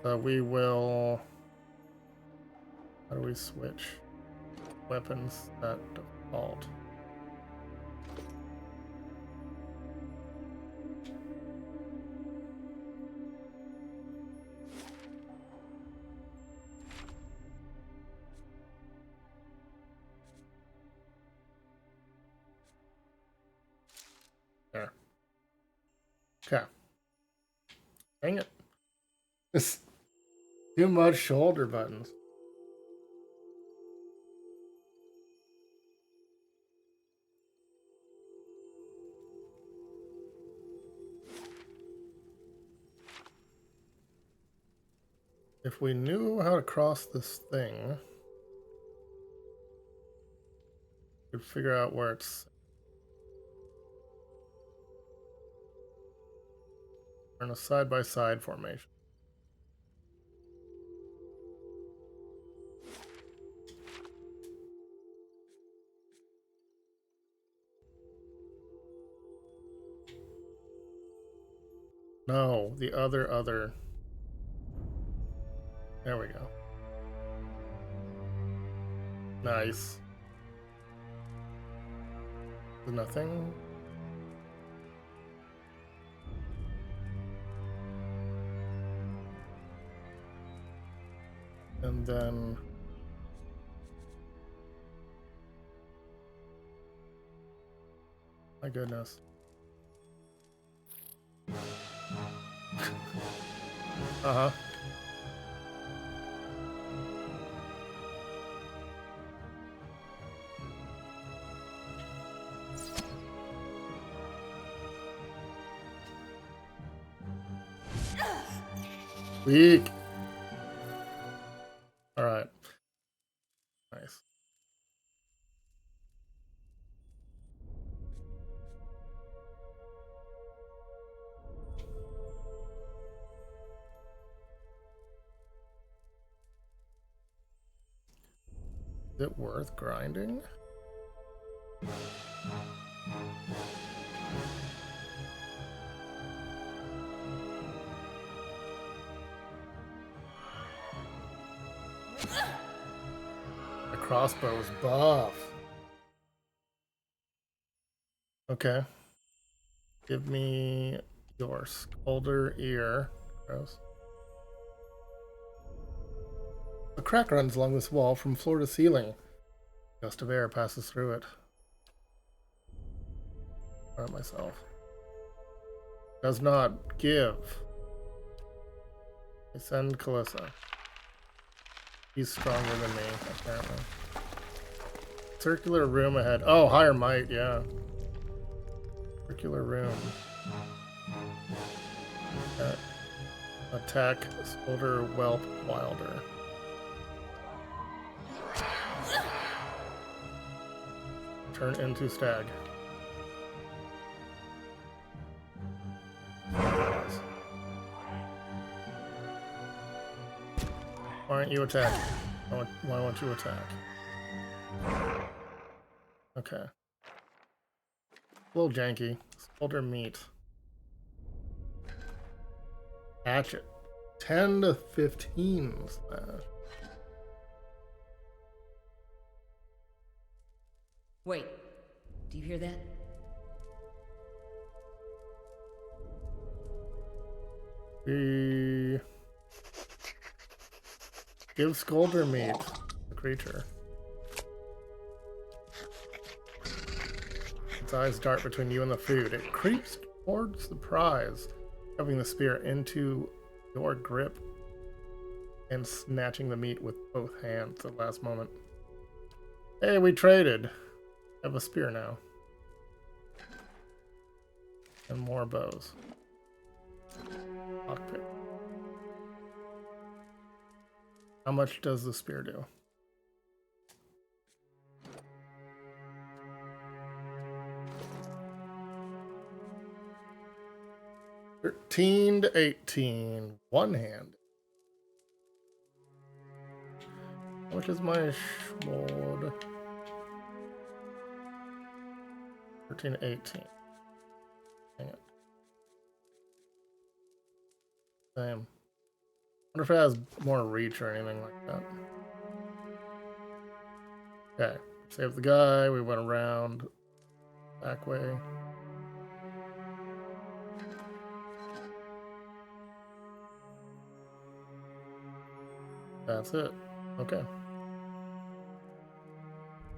too. We will... How do we switch? Weapons at default. There. Okay. Dang it. It's too much shoulder buttons. If we knew how to cross this thing, we'd figure out where it's... We're in a side-by-side formation. No, the other. There we go. Nice. Nothing. And then my goodness. Uh-huh. Weak. All right. Nice. Is it worth grinding? The crossbow is buff. Okay. Give me your Scolder ear. Gross. A crack runs along this wall from floor to ceiling. A gust of air passes through it. Hurt myself. Does not give. I send Kalissa. He's stronger than me, apparently. circular room ahead. Oh, higher might, yeah. Circular room. Attack Soldier Whelp Wilder. Turn into stag. Why aren't you attacking? Why won't you attack? Okay. A little janky. Soldier meat. Hatchet. 10 to 15 slash. Wait, do you hear that? Give Scolder meat, the creature. Its eyes dart between you and the food. It creeps towards the prize, shoving the spear into your grip and snatching the meat with both hands at the last moment. Hey, we traded. I have a spear now. And more bows. Lockpick. How much does the spear do? $13 to 18. One hand. How much is my sword? 13 to 18. Dang it. Same. I wonder if it has more reach or anything like that. Okay. Save the guy. We went around. Back way. That's it. Okay.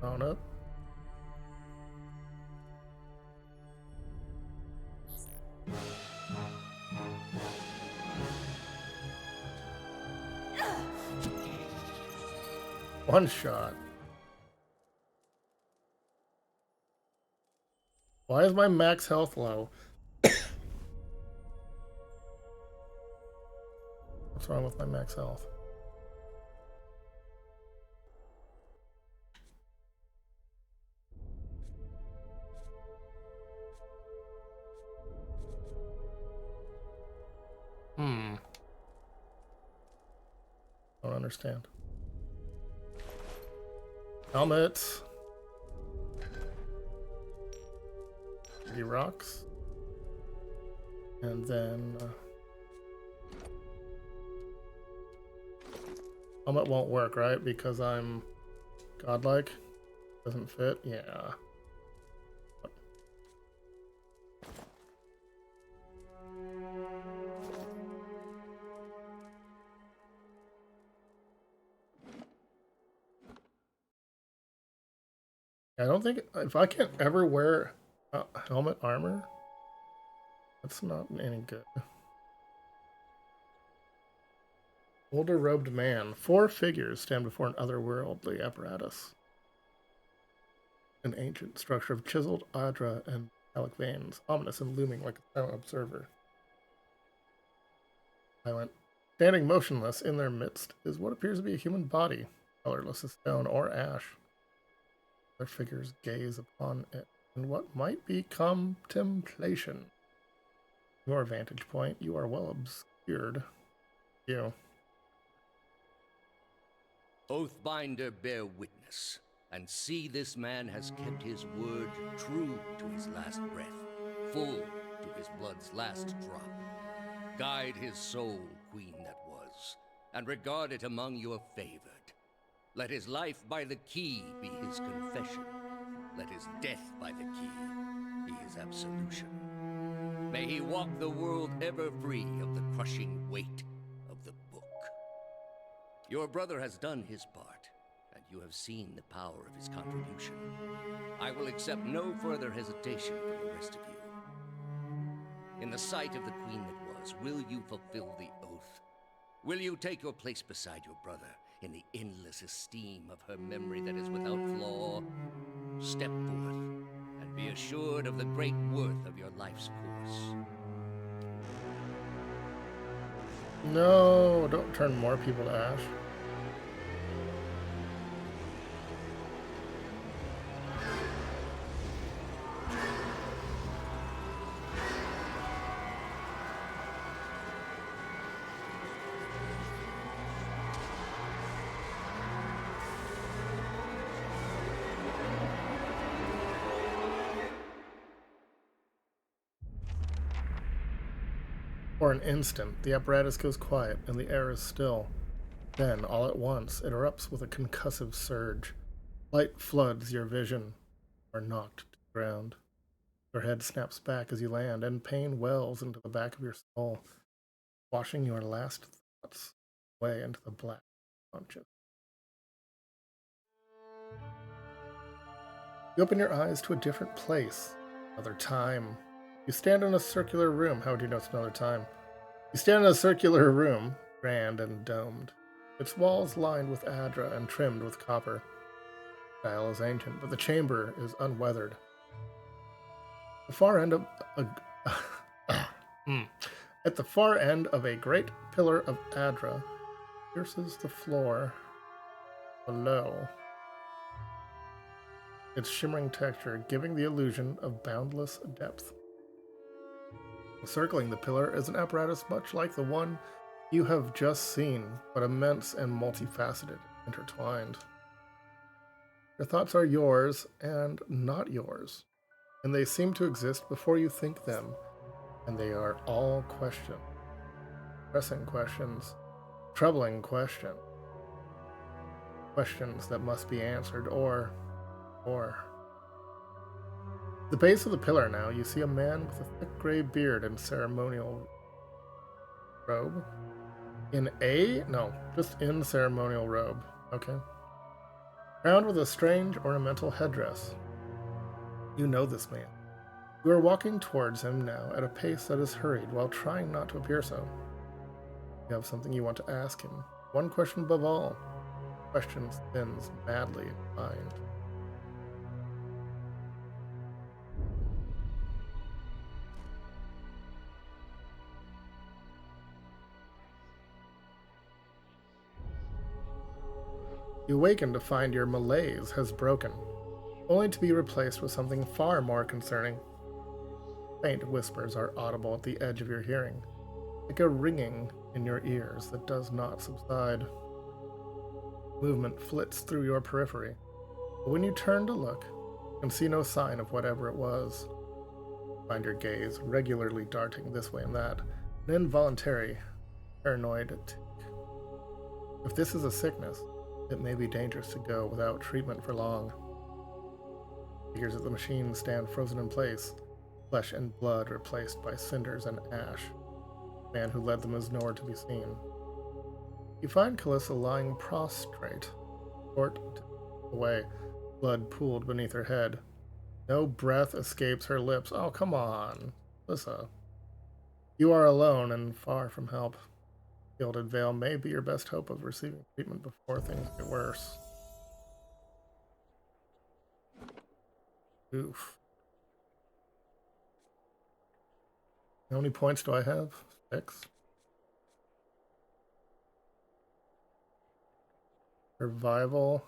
On up. One shot. Why is my max health low? What's wrong with my max health? Don't understand. Helmet. 3 rocks. And then helmet won't work, right? Because I'm godlike. Doesn't fit. Yeah. I don't think if I can't ever wear helmet armor, that's not any good. Older robed man. 4 figures stand before an otherworldly apparatus. An ancient structure of chiseled adra and metallic veins, ominous and looming like a silent observer. Silent. Standing motionless in their midst is what appears to be a human body, colorless as stone or ash. Their figures gaze upon it in what might be contemplation. Your vantage point, you are well obscured. You. Oathbinder, bear witness, and see this man has kept his word true to his last breath, full to his blood's last drop. Guide his soul, queen that was, and regard it among your favored. Let his life by the key be his confession. Let his death by the key be his absolution. May he walk the world ever free of the crushing weight of the book. Your brother has done his part, and you have seen the power of his contribution. I will accept no further hesitation from the rest of you. In the sight of the queen that was, will you fulfill the oath? Will you take your place beside your brother in the endless esteem of her memory that is without flaw, step forth and be assured of the great worth of your life's course. No, don't turn more people to ash. For an instant, the apparatus goes quiet and the air is still. Then, all at once, it erupts with a concussive surge. Light floods your vision. You are knocked to the ground. Your head snaps back as you land, and pain wells into the back of your skull, washing your last thoughts away into the black conscious. You open your eyes to a different place, another time. You stand in a circular room. How would you know it's another time? You stand in a circular room, grand and domed. Its walls lined with adra and trimmed with copper. The style is ancient, but the chamber is unweathered. The far end of at the far end of a great pillar of adra pierces the floor below. Its shimmering texture giving the illusion of boundless depth. Circling the pillar is an apparatus much like the one you have just seen, but immense and multifaceted, intertwined. Your thoughts are yours and not yours, and they seem to exist before you think them, and they are all questions. Pressing questions, troubling questions. Questions that must be answered, or. At the base of the pillar now, you see a man with a thick gray beard and ceremonial robe. Just in ceremonial robe. Okay. Crowned with a strange ornamental headdress. You know this man. You are walking towards him now at a pace that is hurried while trying not to appear so. You have something you want to ask him. One question above all. Question spins madly in your mind. You awaken to find your malaise has broken, only to be replaced with something far more concerning. Faint whispers are audible at the edge of your hearing, like a ringing in your ears that does not subside. Movement flits through your periphery, but when you turn to look, you can see no sign of whatever it was. You find your gaze regularly darting this way and that, an involuntary, paranoid tick. If this is a sickness, it may be dangerous to go without treatment for long. Figures of the machine stand frozen in place, flesh and blood replaced by cinders and ash. The man who led them is nowhere to be seen. You find Calissa lying prostrate, short away, blood pooled beneath her head. No breath escapes her lips. Oh, come on, Calissa. You are alone and far from help. Gilded Veil may be your best hope of receiving treatment before things get worse. Oof. How many points do I have? 6. Survival.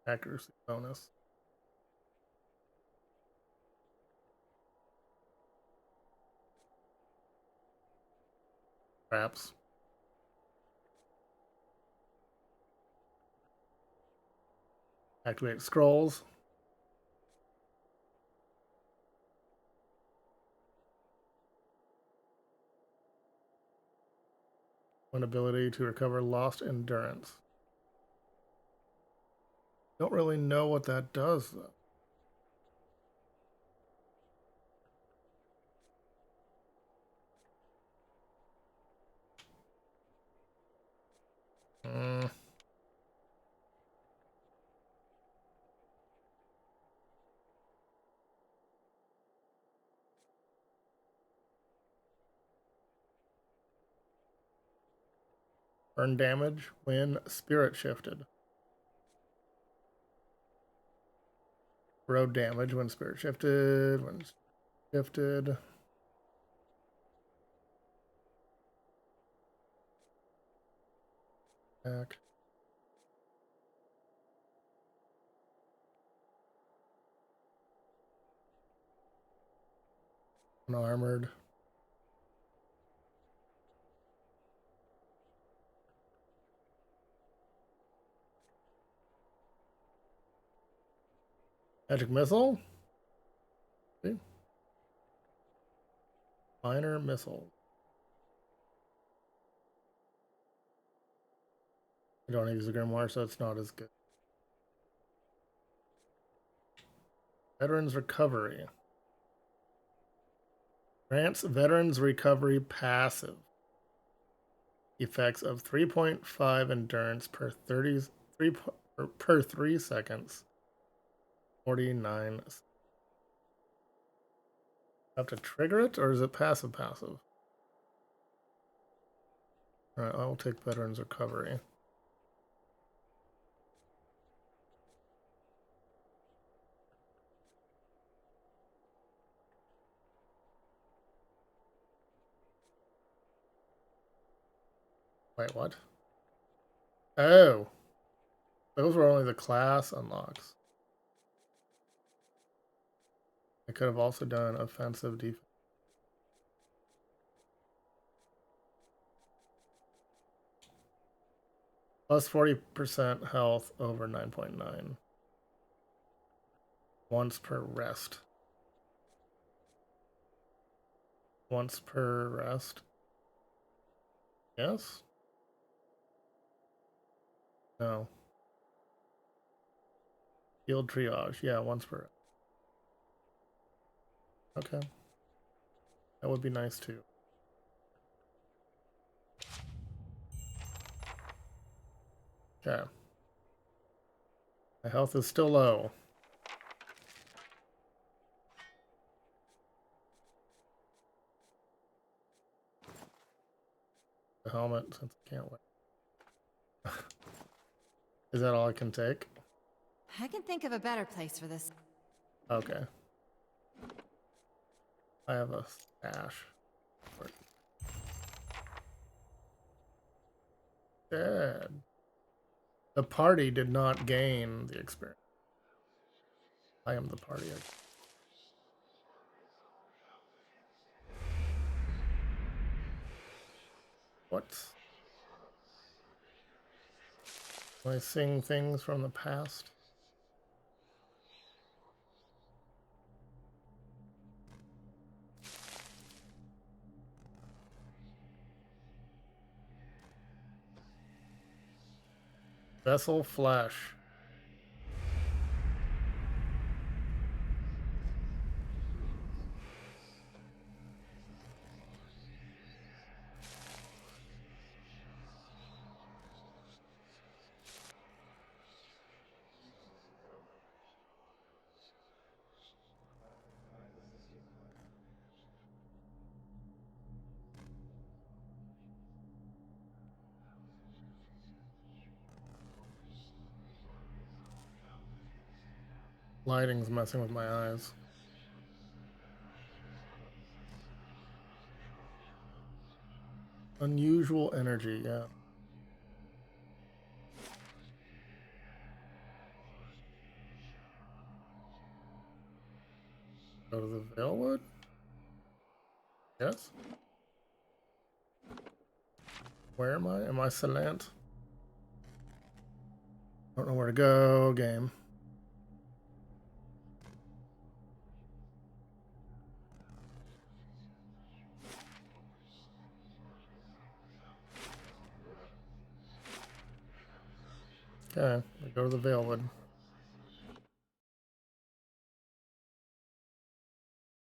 Accuracy bonus. Traps. Activate scrolls. One ability to recover lost endurance. Don't really know what that does, though. Burn damage when spirit shifted. Road damage when spirit shifted. When shifted. Back. Unarmored. Magic missile. See? Minor missile. I don't use the grimoire, so it's not as good. Veterans recovery. Grants veterans recovery passive. Effects of 3.5 endurance per 3 seconds. 49. Have to trigger it, or is it passive? Passive. All right, I will take veterans recovery. Wait, what? Oh, those were only the class unlocks. I could have also done offensive defense. Plus 40% health over 9.9. Once per rest. Once per rest. Yes? No. Field triage. Yeah, once per. Okay. That would be nice too. Okay. My health is still low. The helmet, since I can't wait. Is that all I can take? I can think of a better place for this. Okay. I have a stash. Dead. The party did not gain the experience. I am the party. What? Am I seeing things from the past? Vessel flesh. Lighting's messing with my eyes. Unusual energy, yeah. Go to the Valewood? Yes? Where am I? Am I Salant? Don't know where to go, game. Okay, we go to the Valewood.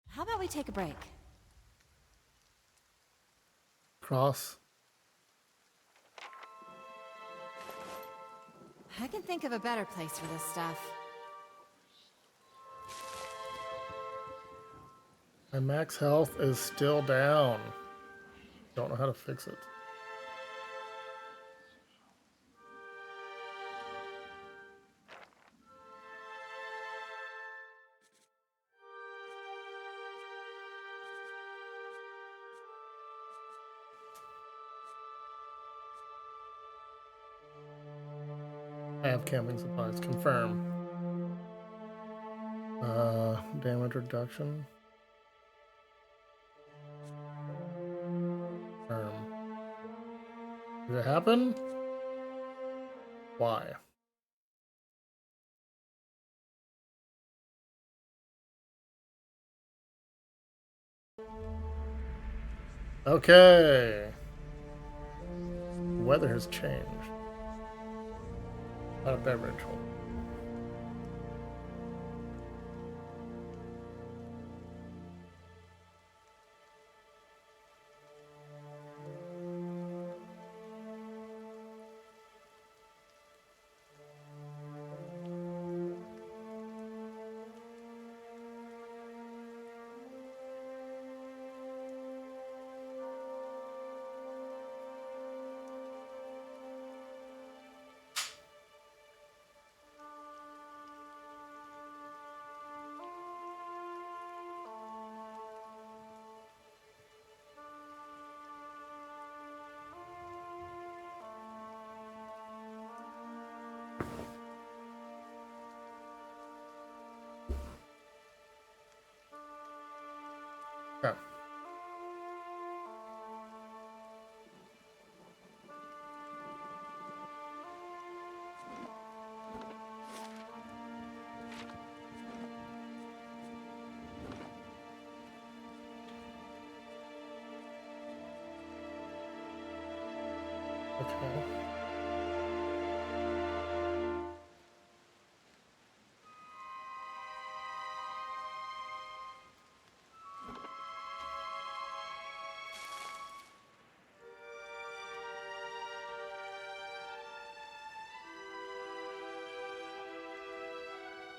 How about we take a break? Cross. I can think of a better place for this stuff. My max health is still down. Don't know how to fix it. I have camping supplies. Confirm. Damage reduction. Confirm. Did it happen? Why? Okay. Weather has changed. Not a beverage. Yeah. Okay.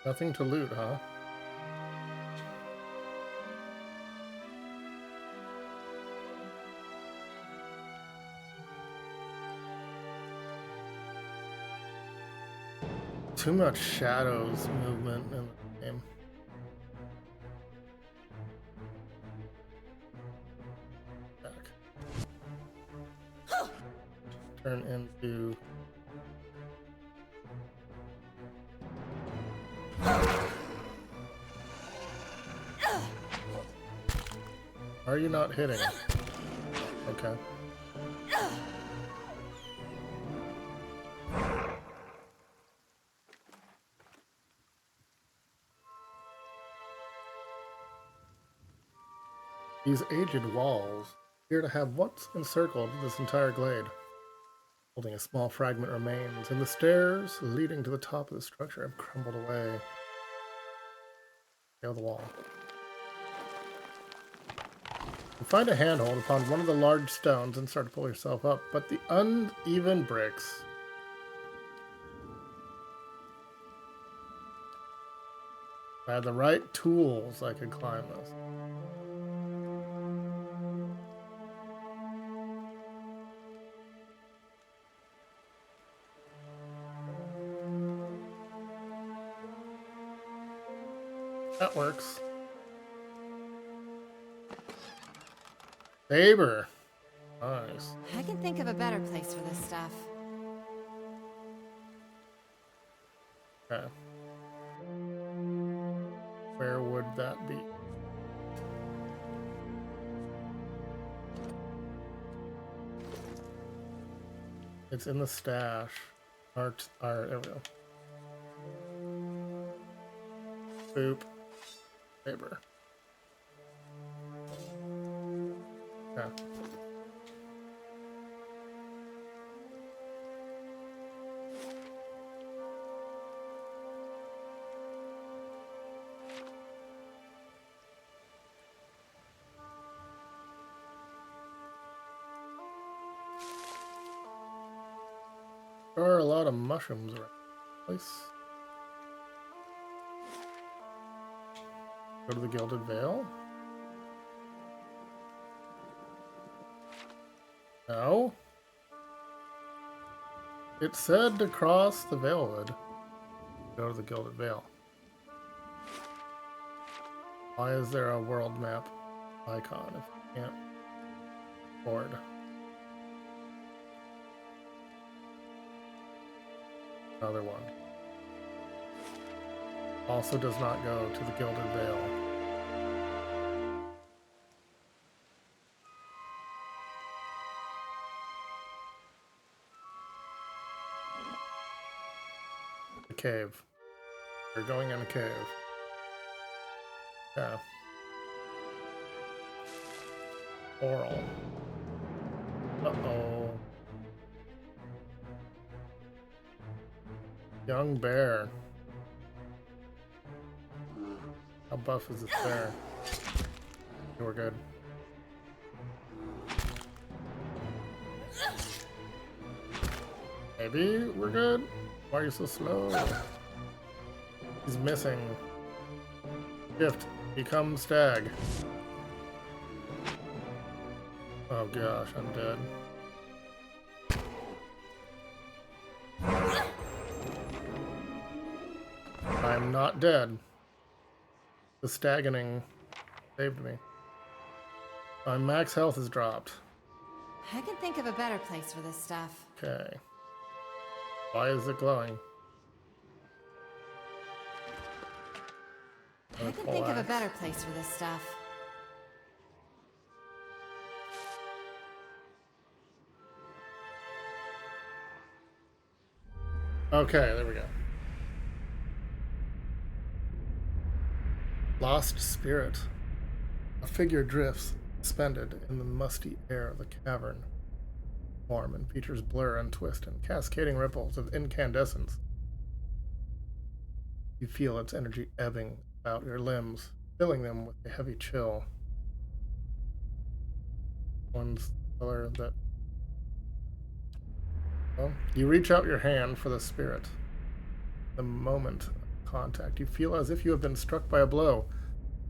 Nothing to loot, huh? Too much shadows movement in the game. Back. Turn into... Are you not hitting? Okay. These aged walls appear to have once encircled this entire glade. Holding a small fragment remains, and the stairs leading to the top of the structure have crumbled away. Scale the wall. You find a handhold upon one of the large stones and start to pull yourself up, but the uneven bricks if I had the right tools, I could climb this. That works. Saber. Nice. I can think of a better place for this stuff. Okay. Where would that be? It's in the stash. There we go. Boop. Saber. Yeah. There are a lot of mushrooms around the place. Go to the Gilded Vale. No. It said to cross the Valewood. Go to the Gilded Vale. Why is there a world map icon if you can't afford? Another one. Also does not go to the Gilded Veil. The cave. We're going in a cave. Yeah. Oral. Uh-oh. Young bear. How buff is this bear? We're good. Maybe we're good? Why are you so slow? He's missing. Shift. Become stag. Oh gosh, I'm dead. I'm not dead. The staggening saved me. My max health is dropped. I can think of a better place for this stuff. Okay. Why is it glowing? I can think of a better place for this stuff. Okay, there we go. Lost spirit. A figure drifts, suspended in the musty air of the cavern. Form and features blur and twist in cascading ripples of incandescence. You feel its energy ebbing about your limbs, filling them with a heavy chill. One's color that... Well, you reach out your hand for the spirit. The moment of contact, you feel as if you have been struck by a blow,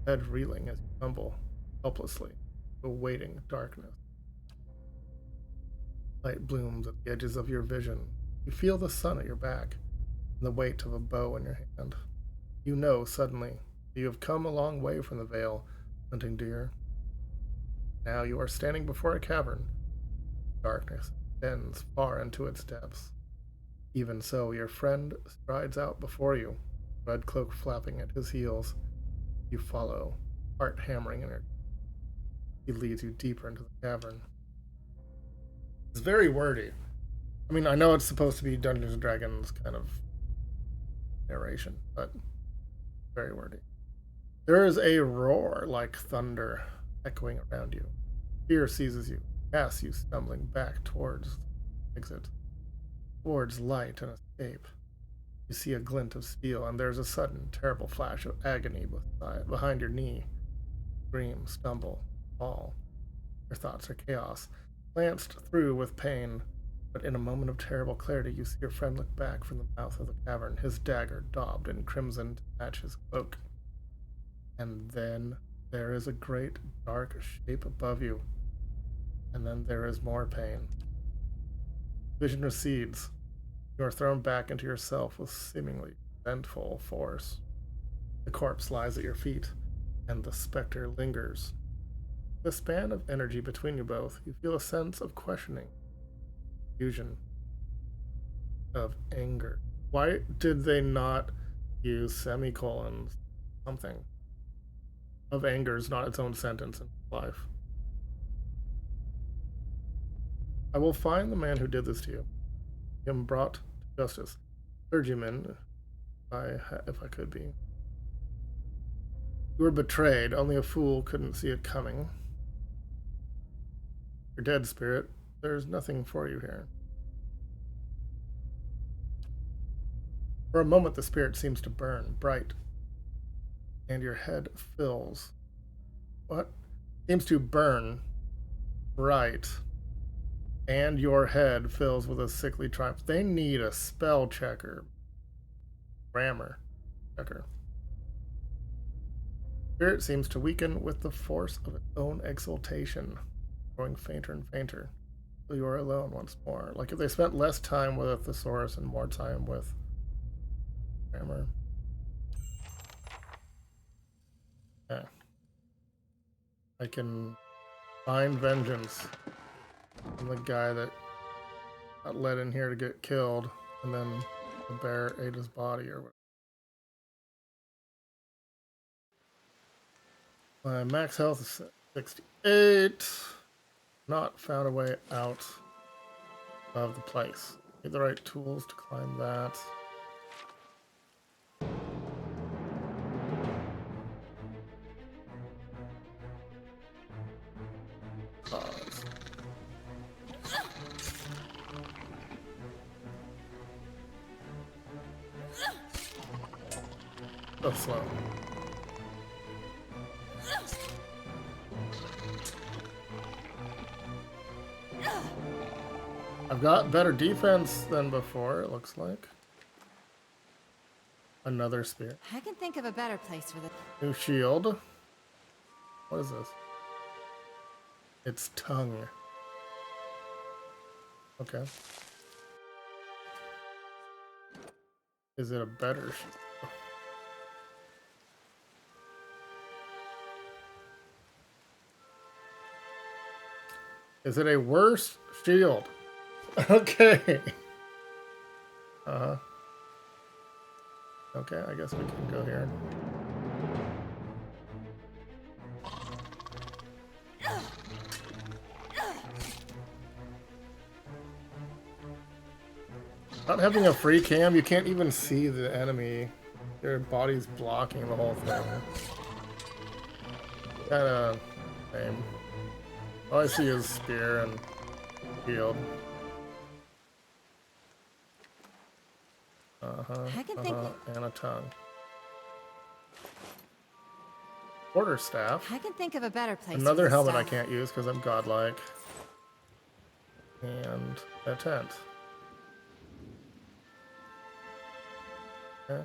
head reeling as you tumble helplessly, awaiting darkness. Light blooms at the edges of your vision. You feel the sun at your back and the weight of a bow in your hand. You know suddenly you have come a long way from the Vale, hunting deer. Now you are standing before a cavern. Darkness extends far into its depths. Even so, your friend strides out before you, red cloak flapping at his heels. You follow, heart hammering in her. He leads you deeper into the cavern. It's very wordy. I mean, I know it's supposed to be Dungeons and Dragons kind of narration, but very wordy. There is a roar like thunder echoing around you. Fear seizes you, casts you stumbling back towards exit, towards light and escape. You see a glint of steel, and there's a sudden, terrible flash of agony behind your knee. Scream, stumble, fall. Your thoughts are chaos, lanced through with pain, but in a moment of terrible clarity, you see your friend look back from the mouth of the cavern, his dagger daubed in crimson to match his cloak. And then there is a great dark shape above you, and then there is more pain. Vision recedes. You are thrown back into yourself with seemingly resentful force. The corpse lies at your feet, and the specter lingers. The span of energy between you both, you feel a sense of questioning, confusion, of anger. Why did they not use semicolons? Something. Of anger is not its own sentence in life. I will find the man who did this to you. Him brought to justice. Clergyman, if I could be. You were betrayed. Only a fool couldn't see it coming. Your dead spirit, there's nothing for you here. For a moment, the spirit seems to burn bright, and your head fills. What? Seems to burn bright, and your head fills with a sickly triumph. They need a spell checker. Grammar checker. Spirit seems to weaken with the force of its own exultation, growing fainter and fainter, till you are alone once more. Like if they spent less time with a thesaurus and more time with grammar. Yeah. I can find vengeance from the guy that got led in here to get killed, and then The bear ate his body or whatever. My max health is 68. Not found a way out of the place. Get the right tools to climb that. Pause. So slow. I've got better defense than before, it looks like. Another spear. I can think of a better place for this. New shield. What is this? It's tongue. Okay. Is it a better shield? Is it a worse shield? Okay. Okay, I guess we can go here. Not having a free cam, you can't even see the enemy. Your body's blocking the whole thing. Kinda lame. All I see is spear and shield. And a tongue. Quarterstaff. I can think of a better place. Another for this helmet stuff. I can't use because I'm godlike. And a tent. Okay.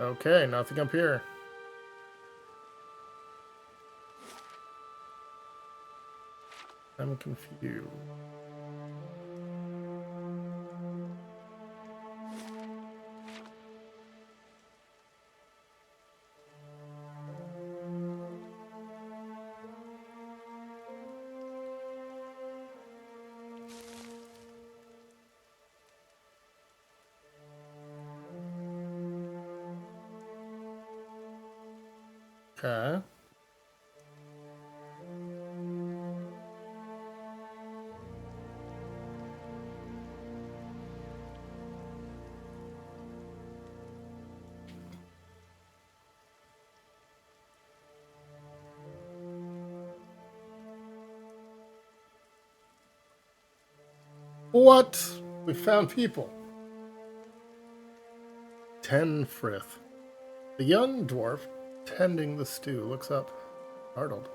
Okay, nothing up here. I'm confused. Okay. What? We found people. Tenfrith. The young dwarf tending the stew looks up, startled.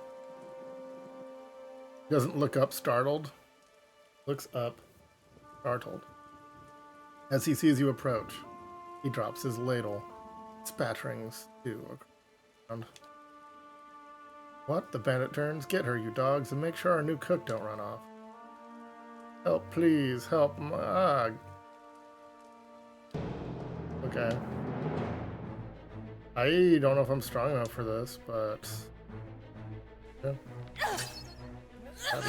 He doesn't look up startled. Looks up, startled. As he sees you approach, he drops his ladle, spattering stew around. What? The bandit turns. Get her, you dogs, and make sure our new cook don't run off. Help, please, help. Okay. I don't know if I'm strong enough for this, but... Yeah. I'm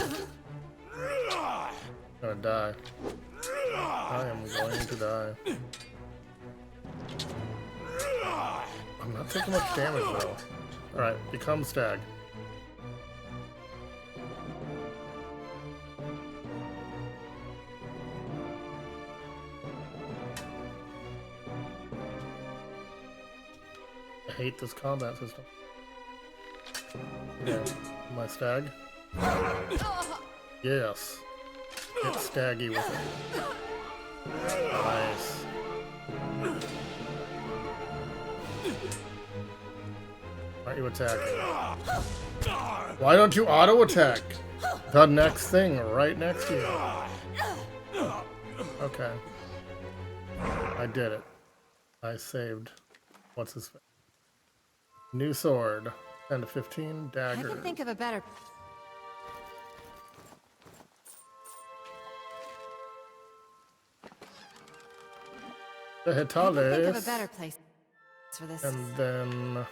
gonna die. I am going to die. I'm not taking much damage, though. Alright, become stag. I hate this combat system. Yeah, my stag. Yes. Get staggy with it. Nice. Why aren't you attacking? Why don't you auto attack? The next thing right next to you. Okay. I did it. I saved. What's his face? New sword. 10 to 15 dagger. I can think of a better. The I can think of a Hitales. better place for this And then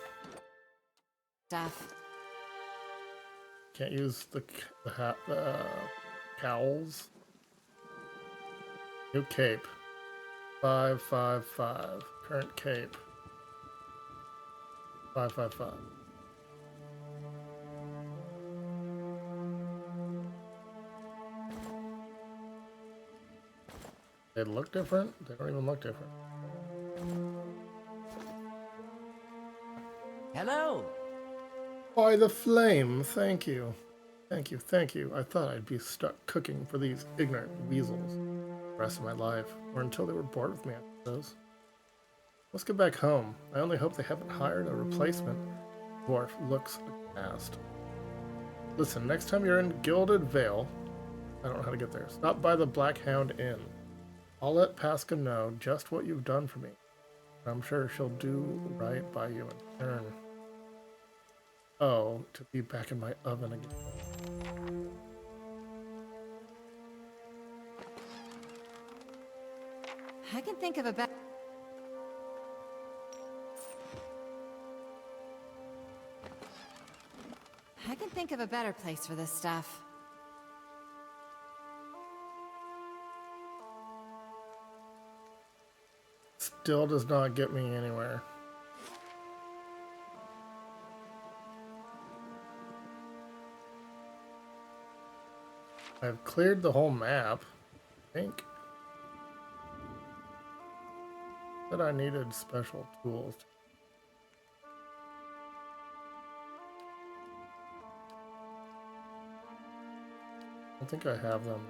stuff. Can't use the cowls. New cape. 555. Current cape. 555. They look different? They don't even look different. Hello. By the flame, thank you. Thank you, thank you. I thought I'd be stuck cooking for these ignorant weasels the rest of my life, or until they were bored with me, I suppose. Let's get back home. I only hope they haven't hired a replacement. Dwarf looks aghast. Listen, next time you're in Gilded Vale, I don't know how to get there, stop by the Black Hound Inn. I'll let Pasca know just what you've done for me. I'm sure she'll do right by you in turn. Oh, to be back in my oven again. I can think of a better... I can think of a better place for this stuff. Still does not get me anywhere. I've cleared the whole map, I think. Said I needed special tools. I don't think I have them.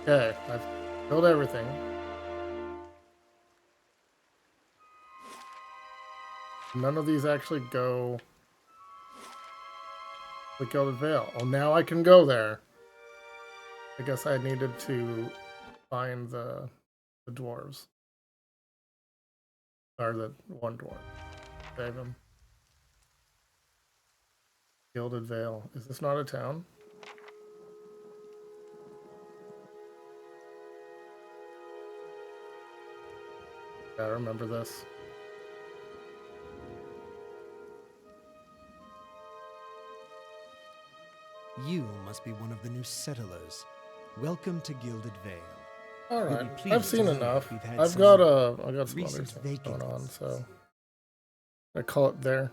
Okay, I've built everything. None of these actually go to Gilded Vale. Oh, now I can go there. I guess I needed to find the dwarves. Or the one dwarf. Save him. Gilded Vale. Is this not a town? I remember this. You must be one of the new settlers. Welcome to Gilded Vale. All You'll right, be I've pleased seen to know enough. we've had I've some got some other recent things going on, vacancies. so I call it there.